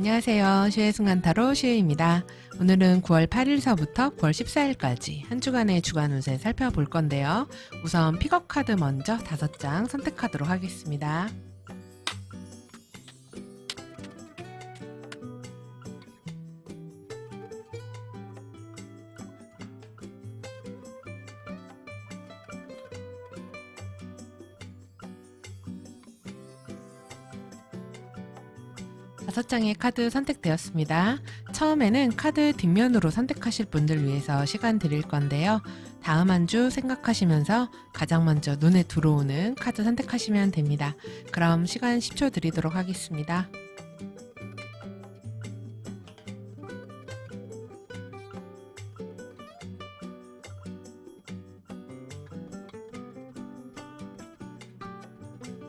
안녕하세요. 슈의 순간타로 슈입니다. 오늘은 9월 8일서부터 9월 14일까지 한 주간의 주간 운세 살펴볼 건데요. 우선 픽업 카드 먼저 5장 선택하도록 하겠습니다. 다섯 장의 카드 선택되었습니다. 처음에는 카드 뒷면으로 선택하실 분들 위해서 시간 드릴 건데요. 다음 한 주 생각하시면서 가장 먼저 눈에 들어오는 카드 선택하시면 됩니다. 그럼 시간 10초 드리도록 하겠습니다.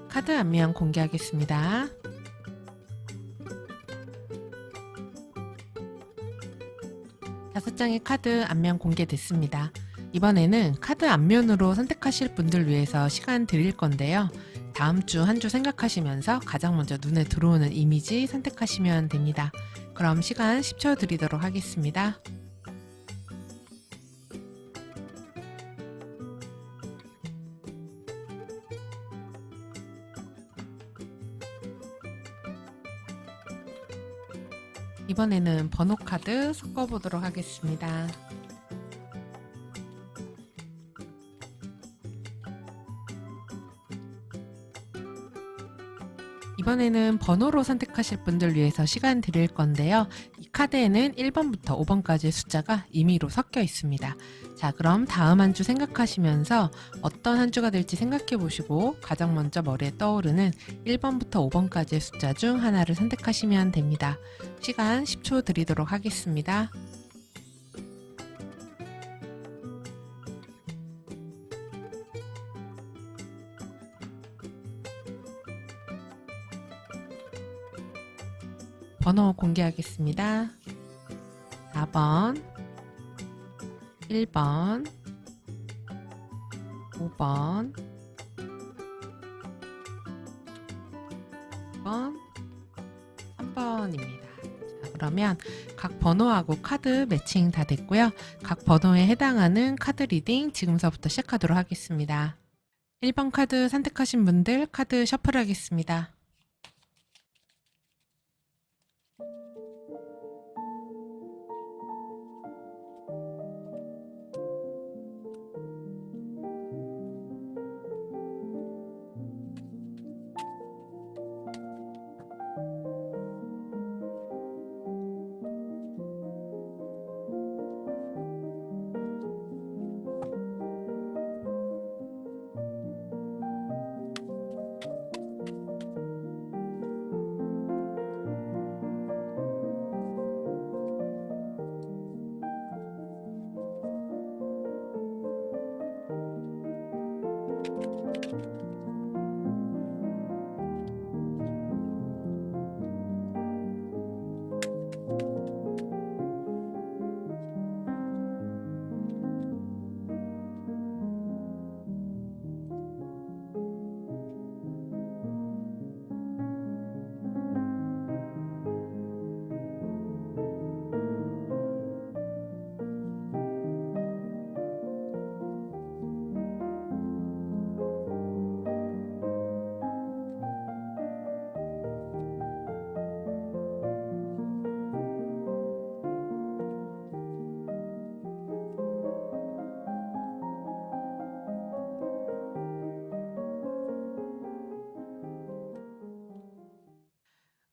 카드 앞면 공개하겠습니다. 다섯 장의 카드 앞면 공개됐습니다. 이번에는 카드 앞면으로 선택하실 분들 위해서 시간 드릴 건데요. 다음 주 한 주 생각하시면서 가장 먼저 눈에 들어오는 이미지 선택하시면 됩니다. 그럼 시간 10초 드리도록 하겠습니다. 이번에는 번호 카드 섞어보도록 하겠습니다. 이번에는 번호로 선택하실 분들 위해서 시간 드릴 건데요. 이 카드에는 1번부터 5번까지의 숫자가 임의로 섞여 있습니다. 자, 그럼 다음 한 주 생각하시면서 어떤 한 주가 될지 생각해 보시고 가장 먼저 머리에 떠오르는 1번부터 5번까지의 숫자 중 하나를 선택하시면 됩니다. 시간 10초 드리도록 하겠습니다. 번호 공개하겠습니다. 4번, 1번, 5번, 6번, 3번입니다. 자, 그러면 각 번호하고 카드 매칭 다 됐고요. 각 번호에 해당하는 카드 리딩 지금서부터 시작하도록 하겠습니다. 1번 카드 선택하신 분들 카드 셔플 하겠습니다.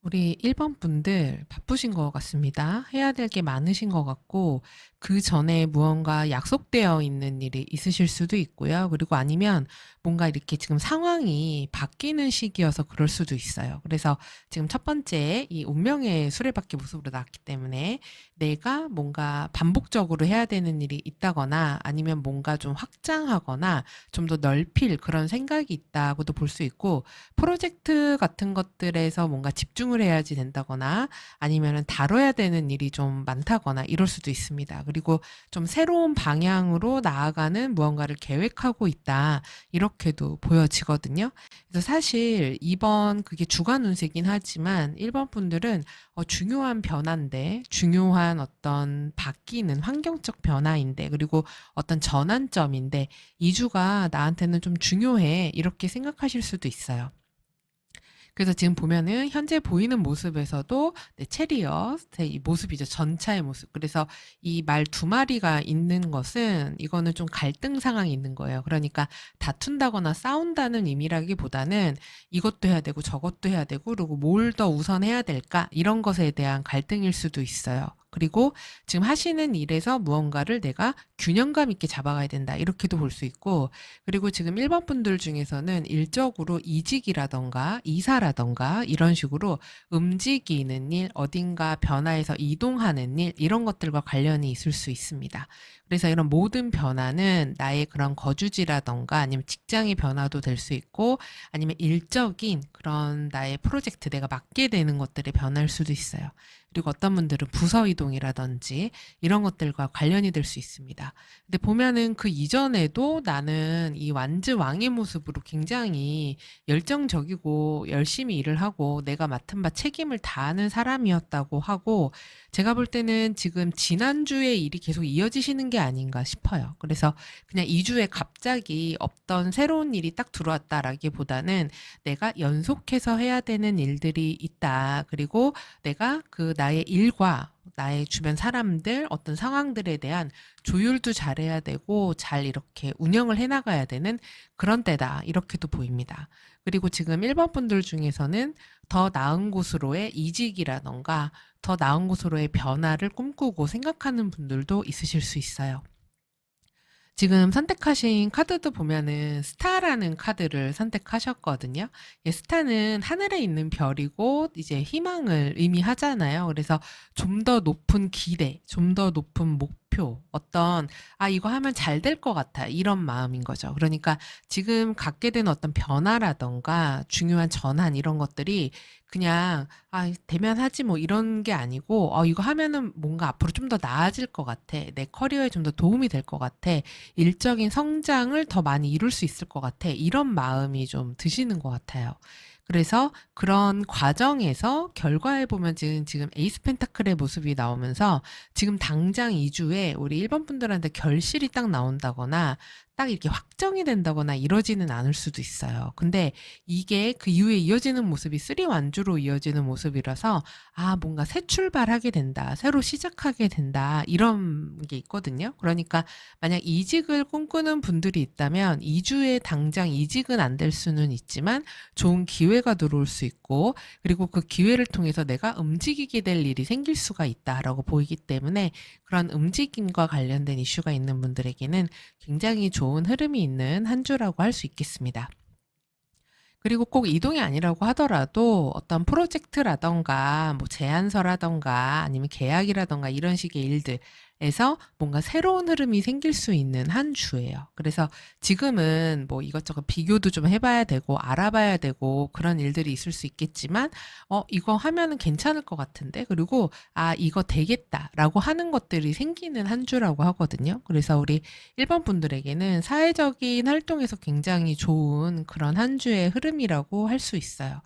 우리 1번 분들 바쁘신 것 같습니다. 해야 될 게 많으신 것 같고, 그 전에 무언가 약속되어 있는 일이 있으실 수도 있고요. 그리고 아니면 뭔가 이렇게 지금 상황이 바뀌는 시기여서 그럴 수도 있어요. 그래서 지금 첫 번째 이 운명의 수레바퀴 모습으로 나왔기 때문에 내가 뭔가 반복적으로 해야 되는 일이 있다거나 아니면 뭔가 좀 확장하거나 좀 더 넓힐 그런 생각이 있다고도 볼 수 있고, 프로젝트 같은 것들에서 뭔가 집중을 집중을 해야지 된다거나 아니면은 다뤄야 되는 일이 좀 많다거나 이럴 수도 있습니다. 그리고 좀 새로운 방향으로 나아가는 무언가를 계획하고 있다. 이렇게도 보여지거든요. 그래서 사실 2번 그게 주간 운세긴 하지만 1번 분들은 중요한 변화인데, 중요한 어떤 바뀌는 환경적 변화인데, 그리고 어떤 전환점인데, 2주가 나한테는 좀 중요해. 이렇게 생각하실 수도 있어요. 그래서 지금 보면은 현재 보이는 모습에서도 네, 체리엇의 이 모습이죠. 전차의 모습. 그래서 이 말 두 마리가 있는 것은 이거는 좀 갈등 상황이 있는 거예요. 그러니까 다툰다거나 싸운다는 의미라기보다는 이것도 해야 되고 저것도 해야 되고 그리고 뭘 더 우선해야 될까? 이런 것에 대한 갈등일 수도 있어요. 그리고 지금 하시는 일에서 무언가를 내가 균형감 있게 잡아가야 된다. 이렇게도 볼 수 있고, 그리고 지금 1번 분들 중에서는 일적으로 이직이라던가 이사라던가 이런 식으로 움직이는 일, 어딘가 변화해서 이동하는 일, 이런 것들과 관련이 있을 수 있습니다. 그래서 이런 모든 변화는 나의 그런 거주지라던가 아니면 직장의 변화도 될 수 있고, 아니면 일적인 그런 나의 프로젝트, 내가 맡게 되는 것들의 변화일 수도 있어요. 그리고 어떤 분들은 부서 이동이라든지 이런 것들과 관련이 될 수 있습니다. 근데 보면은 그 이전에도 나는 이 완즈 왕의 모습으로 굉장히 열정적이고 열심히 일을 하고 내가 맡은 바 책임을 다하는 사람이었다고 하고, 제가 볼 때는 지금 지난주의 일이 계속 이어지시는 게 아닌가 싶어요. 그래서 그냥 2주에 갑자기 없던 새로운 일이 딱 들어왔다라기보다는 내가 연속해서 해야 되는 일들이 있다. 그리고 내가 그 나의 일과 나의 주변 사람들, 어떤 상황들에 대한 조율도 잘해야 되고 잘 이렇게 운영을 해나가야 되는 그런 때다. 이렇게도 보입니다. 그리고 지금 1번 분들 중에서는 더 나은 곳으로의 이직이라던가 더 나은 곳으로의 변화를 꿈꾸고 생각하는 분들도 있으실 수 있어요. 지금 선택하신 카드도 보면은 스타라는 카드를 선택하셨거든요. 예, 스타는 하늘에 있는 별이고 이제 희망을 의미하잖아요. 그래서 좀 더 높은 기대, 좀 더 높은 목표, 어떤 이거 하면 잘 될 것 같아. 이런 마음인 거죠. 그러니까 지금 갖게 된 어떤 변화라던가 중요한 전환 이런 것들이 그냥 되면 하지 뭐 이런 게 아니고 이거 하면은 뭔가 앞으로 좀 더 나아질 것 같아. 내 커리어에 좀 더 도움이 될 것 같아. 일적인 성장을 더 많이 이룰 수 있을 것 같아. 이런 마음이 좀 드시는 것 같아요. 그래서 그런 과정에서 결과에 보면 지금 에이스 펜타클의 모습이 나오면서 지금 당장 2주에 우리 1번 분들한테 결실이 딱 나온다거나 딱 이렇게 확정이 된다거나 이러지는 않을 수도 있어요. 근데 이게 그 이후에 이어지는 모습이 3완주로 이어지는 모습이라서 뭔가 새 출발하게 된다. 새로 시작하게 된다. 이런 게 있거든요. 그러니까 만약 이직을 꿈꾸는 분들이 있다면 2주에 당장 이직은 안 될 수는 있지만 좋은 기회가 들어올 수 있고, 그리고 그 기회를 통해서 내가 움직이게 될 일이 생길 수가 있다라고 보이기 때문에 그런 움직임과 관련된 이슈가 있는 분들에게는 굉장히 좋은 흐름이 있는 한 주라고 할 수 있겠습니다. 그리고 꼭 이동이 아니라고 하더라도 어떤 프로젝트라던가 뭐 제안서라던가 아니면 계약이라던가 이런 식의 일들에서 뭔가 새로운 흐름이 생길 수 있는 한 주예요. 그래서 지금은 뭐 이것저것 비교도 좀 해봐야 되고 알아봐야 되고 그런 일들이 있을 수 있겠지만 이거 하면은 괜찮을 것 같은데, 그리고 이거 되겠다라고 하는 것들이 생기는 한 주라고 하거든요. 그래서 우리 1번 분들에게는 사회적인 활동에서 굉장히 좋은 그런 한 주의 흐름이라고 할 수 있어요.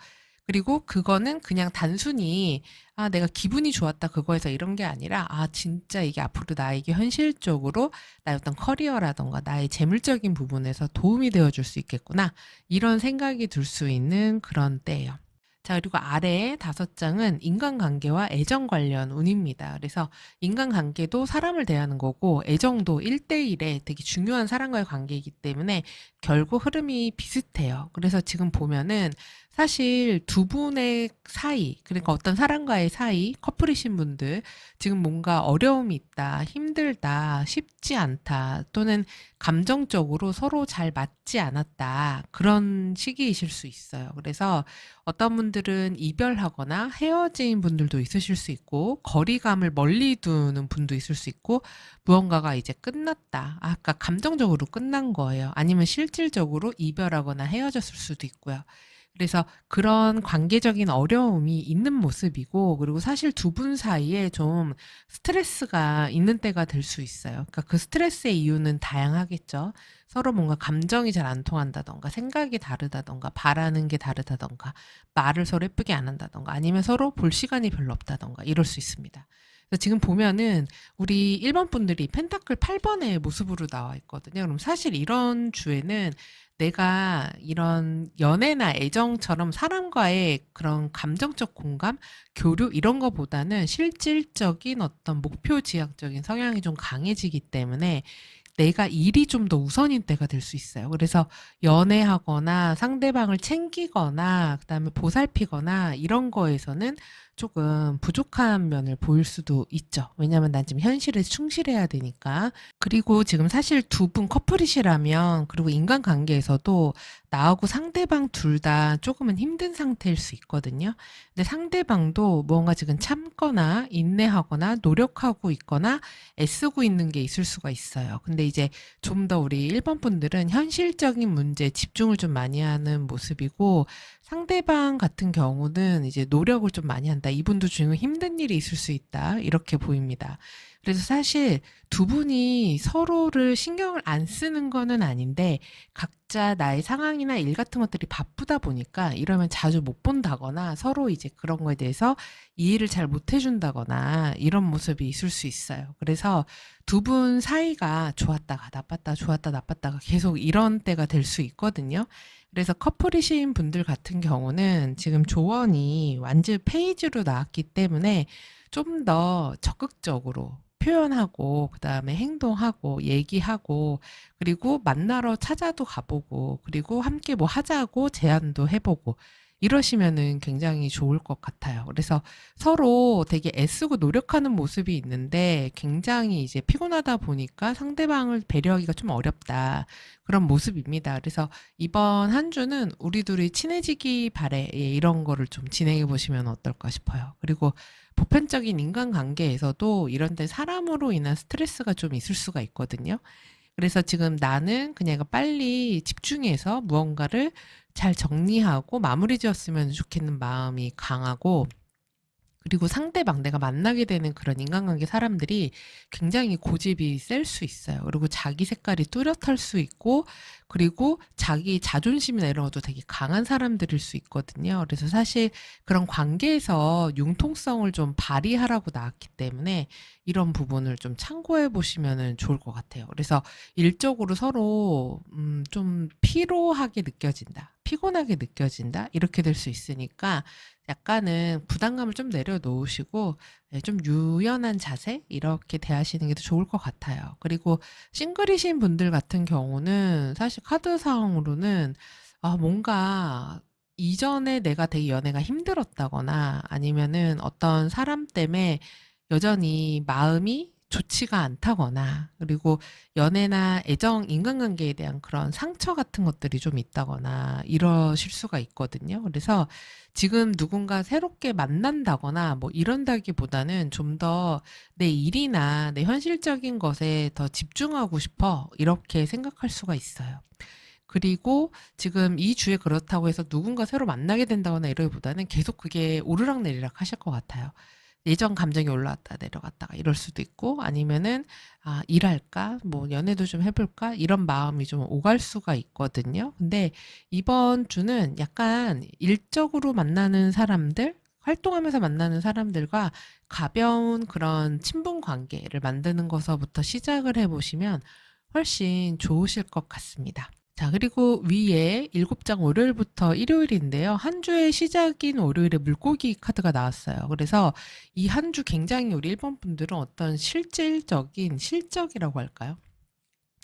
그리고 그거는 그냥 단순히 내가 기분이 좋았다 그거에서 이런 게 아니라 진짜 이게 앞으로 나에게 현실적으로 나의 어떤 커리어라던가 나의 재물적인 부분에서 도움이 되어 줄 수 있겠구나, 이런 생각이 들 수 있는 그런 때예요. 자, 그리고 아래에 5장은 인간관계와 애정 관련 운입니다. 그래서 인간관계도 사람을 대하는 거고 애정도 1대1의 되게 중요한 사람과의 관계이기 때문에 결국 흐름이 비슷해요. 그래서 지금 보면은 사실 두 분의 사이, 그러니까 어떤 사람과의 사이, 커플이신 분들 지금 뭔가 어려움이 있다, 힘들다, 쉽지 않다, 또는 감정적으로 서로 잘 맞지 않았다, 그런 시기이실 수 있어요. 그래서 어떤 분들은 이별하거나 헤어진 분들도 있으실 수 있고, 거리감을 멀리 두는 분도 있을 수 있고, 무언가가 이제 끝났다. 아까 감정적으로 끝난 거예요. 아니면 실질적으로 이별하거나 헤어졌을 수도 있고요. 그래서 그런 관계적인 어려움이 있는 모습이고, 그리고 사실 두 분 사이에 좀 스트레스가 있는 때가 될 수 있어요. 그러니까 그 스트레스의 이유는 다양하겠죠. 서로 뭔가 감정이 잘 안 통한다든가, 생각이 다르다든가, 바라는 게 다르다든가, 말을 서로 예쁘게 안 한다든가, 아니면 서로 볼 시간이 별로 없다든가, 이럴 수 있습니다. 그래서 지금 보면은 우리 1번 분들이 펜타클 8번의 모습으로 나와 있거든요. 그럼 사실 이런 주에는 내가 이런 연애나 애정처럼 사람과의 그런 감정적 공감, 교류 이런 거보다는 실질적인 어떤 목표 지향적인 성향이 좀 강해지기 때문에 내가 일이 좀 더 우선인 때가 될 수 있어요. 그래서 연애하거나 상대방을 챙기거나 그다음에 보살피거나 이런 거에서는 조금 부족한 면을 보일 수도 있죠. 왜냐하면 난 지금 현실에 충실해야 되니까. 그리고 지금 사실 두 분 커플이시라면, 그리고 인간관계에서도 나하고 상대방 둘 다 조금은 힘든 상태일 수 있거든요. 근데 상대방도 뭔가 지금 참거나 인내하거나 노력하고 있거나 애쓰고 있는 게 있을 수가 있어요. 근데 이제 좀 더 우리 1번 분들은 현실적인 문제에 집중을 좀 많이 하는 모습이고, 상대방 같은 경우는 이제 노력을 좀 많이 한다. 이분도 지금 힘든 일이 있을 수 있다. 이렇게 보입니다. 그래서 사실 두 분이 서로를 신경을 안 쓰는 거는 아닌데, 각자 나의 상황이나 일 같은 것들이 바쁘다 보니까 이러면 자주 못 본다거나 서로 이제 그런 거에 대해서 이해를 잘 못 해준다거나 이런 모습이 있을 수 있어요. 그래서 두 분 사이가 좋았다가 나빴다, 좋았다, 나빴다가 계속 이런 때가 될 수 있거든요. 그래서 커플이신 분들 같은 경우는 지금 조언이 완전 페이지로 나왔기 때문에 좀 더 적극적으로 표현하고, 그다음에 행동하고, 얘기하고, 그리고 만나러 찾아도 가보고, 그리고 함께 뭐 하자고 제안도 해보고, 이러시면은 굉장히 좋을 것 같아요. 그래서 서로 되게 애쓰고 노력하는 모습이 있는데, 굉장히 이제 피곤하다 보니까 상대방을 배려하기가 좀 어렵다. 그런 모습입니다. 그래서 이번 한 주는 우리 둘이 친해지기 바래. 예, 이런 거를 좀 진행해 보시면 어떨까 싶어요. 그리고 보편적인 인간관계에서도 이런 데 사람으로 인한 스트레스가 좀 있을 수가 있거든요. 그래서 지금 나는 그냥 빨리 집중해서 무언가를 잘 정리하고 마무리 지었으면 좋겠는 마음이 강하고, 그리고 상대방 내가 만나게 되는 그런 인간관계 사람들이 굉장히 고집이 셀 수 있어요. 그리고 자기 색깔이 뚜렷할 수 있고, 그리고 자기 자존심이나 이런 것도 되게 강한 사람들일 수 있거든요. 그래서 사실 그런 관계에서 융통성을 좀 발휘하라고 나왔기 때문에 이런 부분을 좀 참고해 보시면 좋을 것 같아요. 그래서 일적으로 서로 좀 피로하게 느껴진다, 피곤하게 느껴진다, 이렇게 될 수 있으니까 약간은 부담감을 좀 내려놓으시고, 네, 좀 유연한 자세 이렇게 대하시는 게 더 좋을 것 같아요. 그리고 싱글이신 분들 같은 경우는 사실 카드상으로는 뭔가 이전에 내가 되게 연애가 힘들었다거나 아니면은 어떤 사람 때문에 여전히 마음이 좋지가 않다거나, 그리고 연애나 애정, 인간관계에 대한 그런 상처 같은 것들이 좀 있다거나 이러실 수가 있거든요. 그래서 지금 누군가 새롭게 만난다거나 뭐 이런다기보다는 좀 더 내 일이나 내 현실적인 것에 더 집중하고 싶어, 이렇게 생각할 수가 있어요. 그리고 지금 이 주에 그렇다고 해서 누군가 새로 만나게 된다거나 이러기보다는 계속 그게 오르락내리락 하실 것 같아요. 예전 감정이 올라왔다 내려갔다가 이럴 수도 있고, 아니면은 일할까? 뭐 연애도 좀 해볼까? 이런 마음이 좀 오갈 수가 있거든요. 근데 이번 주는 약간 일적으로 만나는 사람들, 활동하면서 만나는 사람들과 가벼운 그런 친분 관계를 만드는 것서부터 시작을 해보시면 훨씬 좋으실 것 같습니다. 자, 그리고 위에 7장 월요일부터 일요일인데요. 한 주의 시작인 월요일에 물고기 카드가 나왔어요. 그래서 이 한 주 굉장히 우리 1번 분들은 어떤 실질적인 실적이라고 할까요?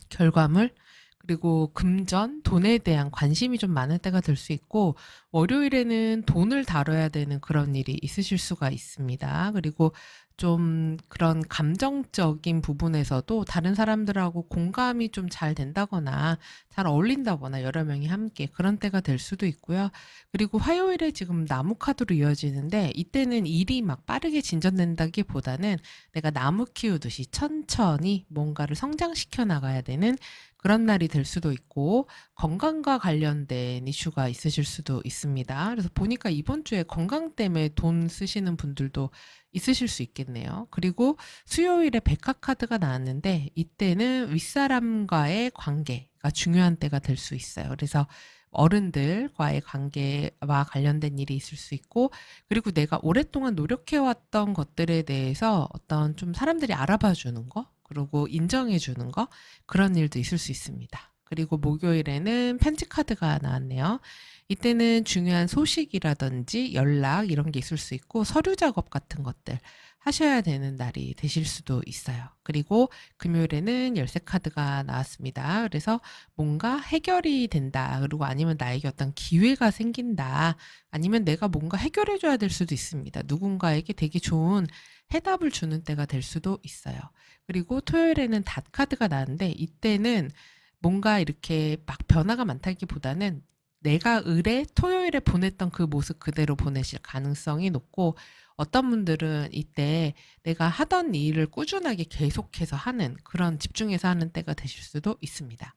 결과물, 그리고 금전, 돈에 대한 관심이 좀 많을 때가 될 수 있고, 월요일에는 돈을 다뤄야 되는 그런 일이 있으실 수가 있습니다. 그리고 좀 그런 감정적인 부분에서도 다른 사람들하고 공감이 좀 잘 된다거나 잘 어울린다거나 여러 명이 함께 그런 때가 될 수도 있고요. 그리고 화요일에 지금 나무 카드로 이어지는데 이때는 일이 막 빠르게 진전된다기보다는 내가 나무 키우듯이 천천히 뭔가를 성장시켜 나가야 되는 그런 날이 될 수도 있고 건강과 관련된 이슈가 있으실 수도 있습니다. 그래서 보니까 이번 주에 건강 때문에 돈 쓰시는 분들도 있으실 수 있겠네요. 그리고 수요일에 백화 카드가 나왔는데 이때는 윗사람과의 관계가 중요한 때가 될 수 있어요. 그래서 어른들과의 관계와 관련된 일이 있을 수 있고 그리고 내가 오랫동안 노력해왔던 것들에 대해서 어떤 좀 사람들이 알아봐 주는 거 그리고 인정해 주는 거 그런 일도 있을 수 있습니다. 그리고 목요일에는 편지 카드가 나왔네요. 이때는 중요한 소식이라든지 연락 이런 게 있을 수 있고 서류 작업 같은 것들 하셔야 되는 날이 되실 수도 있어요. 그리고 금요일에는 열쇠 카드가 나왔습니다. 그래서 뭔가 해결이 된다. 그리고 아니면 나에게 어떤 기회가 생긴다. 아니면 내가 뭔가 해결해 줘야 될 수도 있습니다. 누군가에게 되게 좋은 해답을 주는 때가 될 수도 있어요. 그리고 토요일에는 닷 카드가 나왔는데 이때는 뭔가 이렇게 막 변화가 많다기보다는 내가 을에 토요일에 보냈던 그 모습 그대로 보내실 가능성이 높고 어떤 분들은 이때 내가 하던 일을 꾸준하게 계속해서 하는 그런 집중해서 하는 때가 되실 수도 있습니다.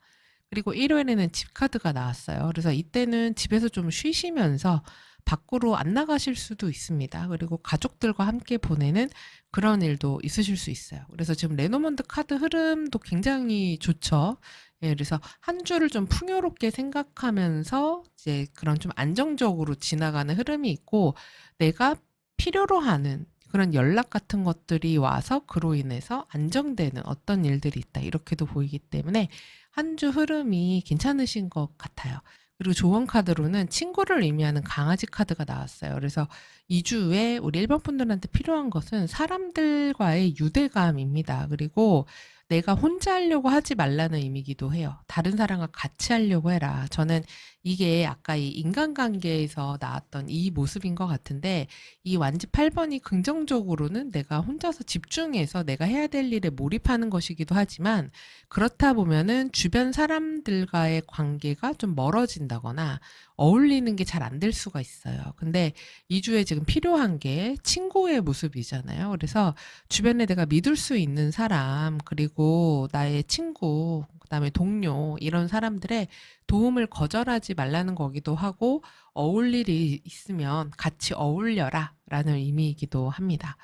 그리고 일요일에는 집 카드가 나왔어요. 그래서 이때는 집에서 좀 쉬시면서 밖으로 안 나가실 수도 있습니다. 그리고 가족들과 함께 보내는 그런 일도 있으실 수 있어요. 그래서 지금 레노먼드 카드 흐름도 굉장히 좋죠. 예, 그래서 한 주를 좀 풍요롭게 생각하면서 이제 그런 좀 안정적으로 지나가는 흐름이 있고 내가 필요로 하는 그런 연락 같은 것들이 와서 그로 인해서 안정되는 어떤 일들이 있다. 이렇게도 보이기 때문에 한 주 흐름이 괜찮으신 것 같아요. 그리고 조언 카드로는 친구를 의미하는 강아지 카드가 나왔어요. 그래서 이 주에 우리 일본 분들한테 필요한 것은 사람들과의 유대감입니다. 그리고 내가 혼자 하려고 하지 말라는 의미이기도 해요. 다른 사람과 같이 하려고 해라. 저는 이게 아까 이 인간관계에서 나왔던 이 모습인 것 같은데 이 완지 8번이 긍정적으로는 내가 혼자서 집중해서 내가 해야 될 일에 몰입하는 것이기도 하지만 그렇다 보면은 주변 사람들과의 관계가 좀 멀어진다거나 어울리는 게 잘 안 될 수가 있어요. 근데 이 주에 지금 필요한 게 친구의 모습이잖아요. 그래서 주변에 내가 믿을 수 있는 사람, 그리고 나의 친구, 그다음에 동료 이런 사람들의 도움을 거절하지 말라는 거기도 하고 어울릴 일이 있으면 같이 어울려라라는 의미이기도 합니다.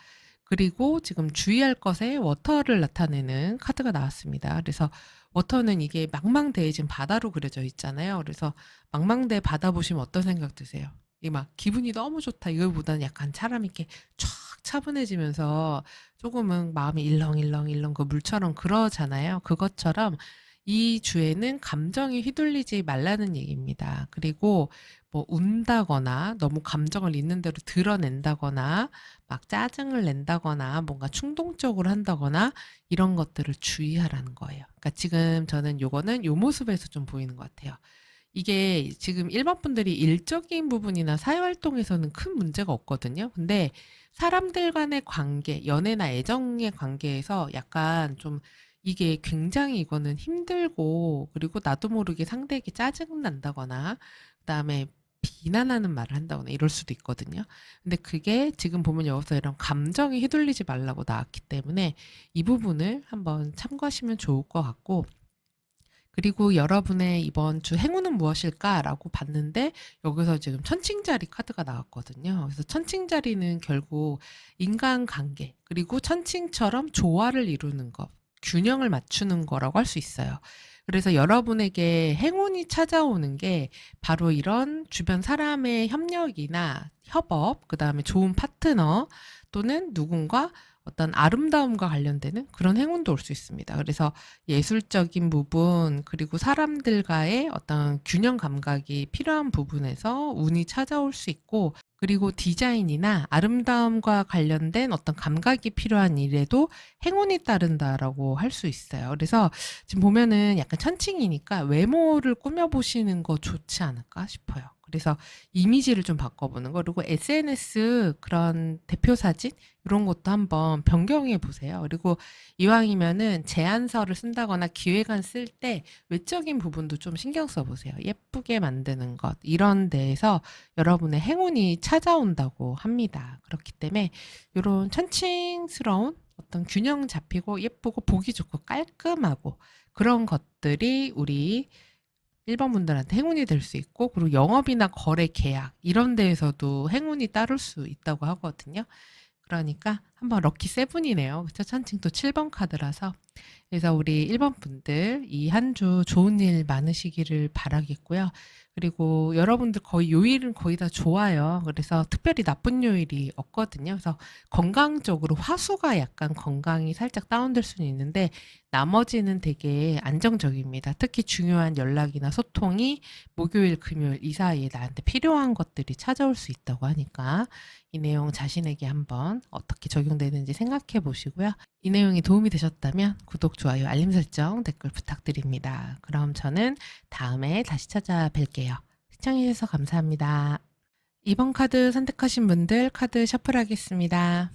그리고 지금 주의할 것에 워터를 나타내는 카드가 나왔습니다. 그래서 워터는 이게 망망대해 지금 바다로 그려져 있잖아요. 그래서 망망대해 바다 보시면 어떤 생각 드세요? 이게 막 기분이 너무 좋다 이거보다는 약간 사람이 이렇게 촥 차분해지면서 조금은 마음이 일렁일렁일렁 그 물처럼 그러잖아요. 그것처럼 이 주에는 감정이 휘둘리지 말라는 얘기입니다. 그리고 뭐 운다거나 너무 감정을 있는 대로 드러낸다거나 막 짜증을 낸다거나 뭔가 충동적으로 한다거나 이런 것들을 주의하라는 거예요. 그러니까 지금 저는 요거는 요 모습에서 좀 보이는 것 같아요. 이게 지금 일반 분들이 일적인 부분이나 사회활동에서는 큰 문제가 없거든요. 근데 사람들 간의 관계, 연애나 애정의 관계에서 약간 좀 이게 굉장히 이거는 힘들고 그리고 나도 모르게 상대에게 짜증 난다거나 그다음에 비난하는 말을 한다거나 이럴 수도 있거든요. 근데 그게 지금 보면 여기서 이런 감정이 휘둘리지 말라고 나왔기 때문에 이 부분을 한번 참고하시면 좋을 것 같고 그리고 여러분의 이번 주 행운은 무엇일까라고 봤는데 여기서 지금 천칭자리 카드가 나왔거든요. 그래서 천칭자리는 결국 인간관계 그리고 천칭처럼 조화를 이루는 것, 균형을 맞추는 거라고 할 수 있어요. 그래서 여러분에게 행운이 찾아오는 게 바로 이런 주변 사람의 협력이나 협업, 그다음에 좋은 파트너 또는 누군가 어떤 아름다움과 관련되는 그런 행운도 올 수 있습니다. 그래서 예술적인 부분 그리고 사람들과의 어떤 균형 감각이 필요한 부분에서 운이 찾아올 수 있고 그리고 디자인이나 아름다움과 관련된 어떤 감각이 필요한 일에도 행운이 따른다라고 할 수 있어요. 그래서 지금 보면은 약간 천칭이니까 외모를 꾸며보시는 거 좋지 않을까 싶어요. 그래서 이미지를 좀 바꿔보는 거, 그리고 SNS 그런 대표 사진 이런 것도 한번 변경해 보세요. 그리고 이왕이면은 제안서를 쓴다거나 기획안 쓸 때 외적인 부분도 좀 신경 써보세요. 예쁘게 만드는 것 이런 데에서 여러분의 행운이 찾아온다고 합니다. 그렇기 때문에 이런 천칭스러운 어떤 균형 잡히고 예쁘고 보기 좋고 깔끔하고 그런 것들이 우리 1번 분들한테 행운이 될 수 있고, 그리고 영업이나 거래 계약 이런 데에서도 행운이 따를 수 있다고 하거든요. 그러니까 한번 럭키 세븐이네요. 그쵸? 찬칭 또 7번 카드라서. 그래서 우리 1번 분들 이 한 주 좋은 일 많으시기를 바라겠고요. 그리고 여러분들 거의 요일은 거의 다 좋아요. 그래서 특별히 나쁜 요일이 없거든요. 그래서 건강적으로 화수가 약간 건강이 살짝 다운될 수는 있는데 나머지는 되게 안정적입니다. 특히 중요한 연락이나 소통이 목요일, 금요일 이 사이에 나한테 필요한 것들이 찾아올 수 있다고 하니까 이 내용 자신에게 한번 어떻게 적용되는지 생각해 보시고요. 이 내용이 도움이 되셨다면 구독, 좋아요, 알림 설정, 댓글 부탁드립니다. 그럼 저는 다음에 다시 찾아뵐게요. 시청해주셔서 감사합니다. 2번 카드 선택하신 분들 카드 셔플하겠습니다.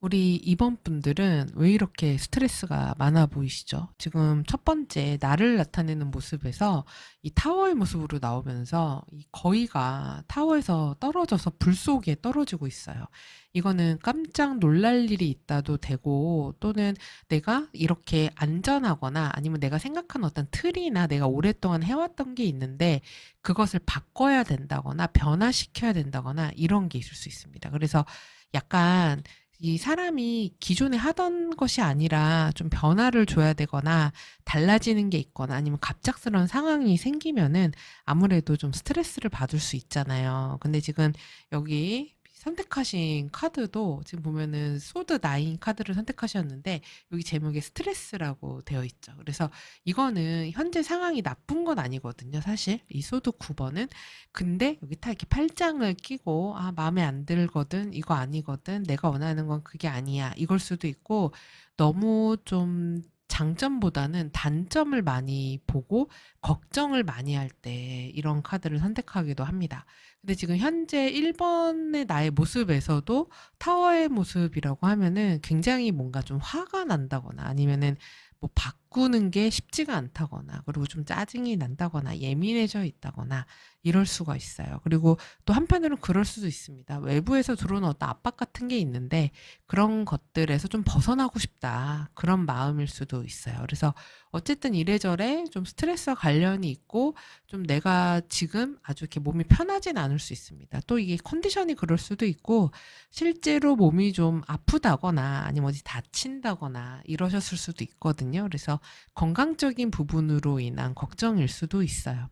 우리 2번 분들은 왜 이렇게 스트레스가 많아 보이시죠? 지금 첫 번째 나를 나타내는 모습에서 이 타워의 모습으로 나오면서 이 거위가 타워에서 떨어져서 불 속에 떨어지고 있어요. 이거는 깜짝 놀랄 일이 있다도 되고, 또는 내가 이렇게 안전하거나 아니면 내가 생각한 어떤 틀이나 내가 오랫동안 해왔던 게 있는데 그것을 바꿔야 된다거나 변화시켜야 된다거나 이런 게 있을 수 있습니다. 그래서 약간 이 사람이 기존에 하던 것이 아니라 좀 변화를 줘야 되거나 달라지는 게 있거나 아니면 갑작스러운 상황이 생기면은 아무래도 좀 스트레스를 받을 수 있잖아요. 근데 지금 여기 선택하신 카드도 지금 보면은 소드 나인 카드를 선택하셨는데 여기 제목에 스트레스라고 되어 있죠. 그래서 이거는 현재 상황이 나쁜 건 아니거든요. 사실 이 소드 9번은. 근데 여기 딱 이렇게 팔짱을 끼고 아 마음에 안 들거든, 이거 아니거든, 내가 원하는 건 그게 아니야, 이걸 수도 있고, 너무 좀 장점보다는 단점을 많이 보고 걱정을 많이 할 때 이런 카드를 선택하기도 합니다. 근데 지금 현재 1번의 나의 모습에서도 타워의 모습이라고 하면은 굉장히 뭔가 좀 화가 난다거나 아니면은 뭐 바꾸는 게 쉽지가 않다거나, 그리고 좀 짜증이 난다거나 예민해져 있다거나 이럴 수가 있어요. 그리고 또 한편으로는 그럴 수도 있습니다. 외부에서 들어오는 어떤 압박 같은 게 있는데 그런 것들에서 좀 벗어나고 싶다, 그런 마음일 수도 있어요. 그래서 어쨌든 이래저래 좀 스트레스와 관련이 있고 좀 내가 지금 아주 이렇게 몸이 편하진 않을 수 있습니다. 또 이게 컨디션이 그럴 수도 있고 실제로 몸이 좀 아프다거나 아니면 어디 다친다거나 이러셨을 수도 있거든요. 그래서 건강적인 부분으로 인한 걱정일 수도 있어요.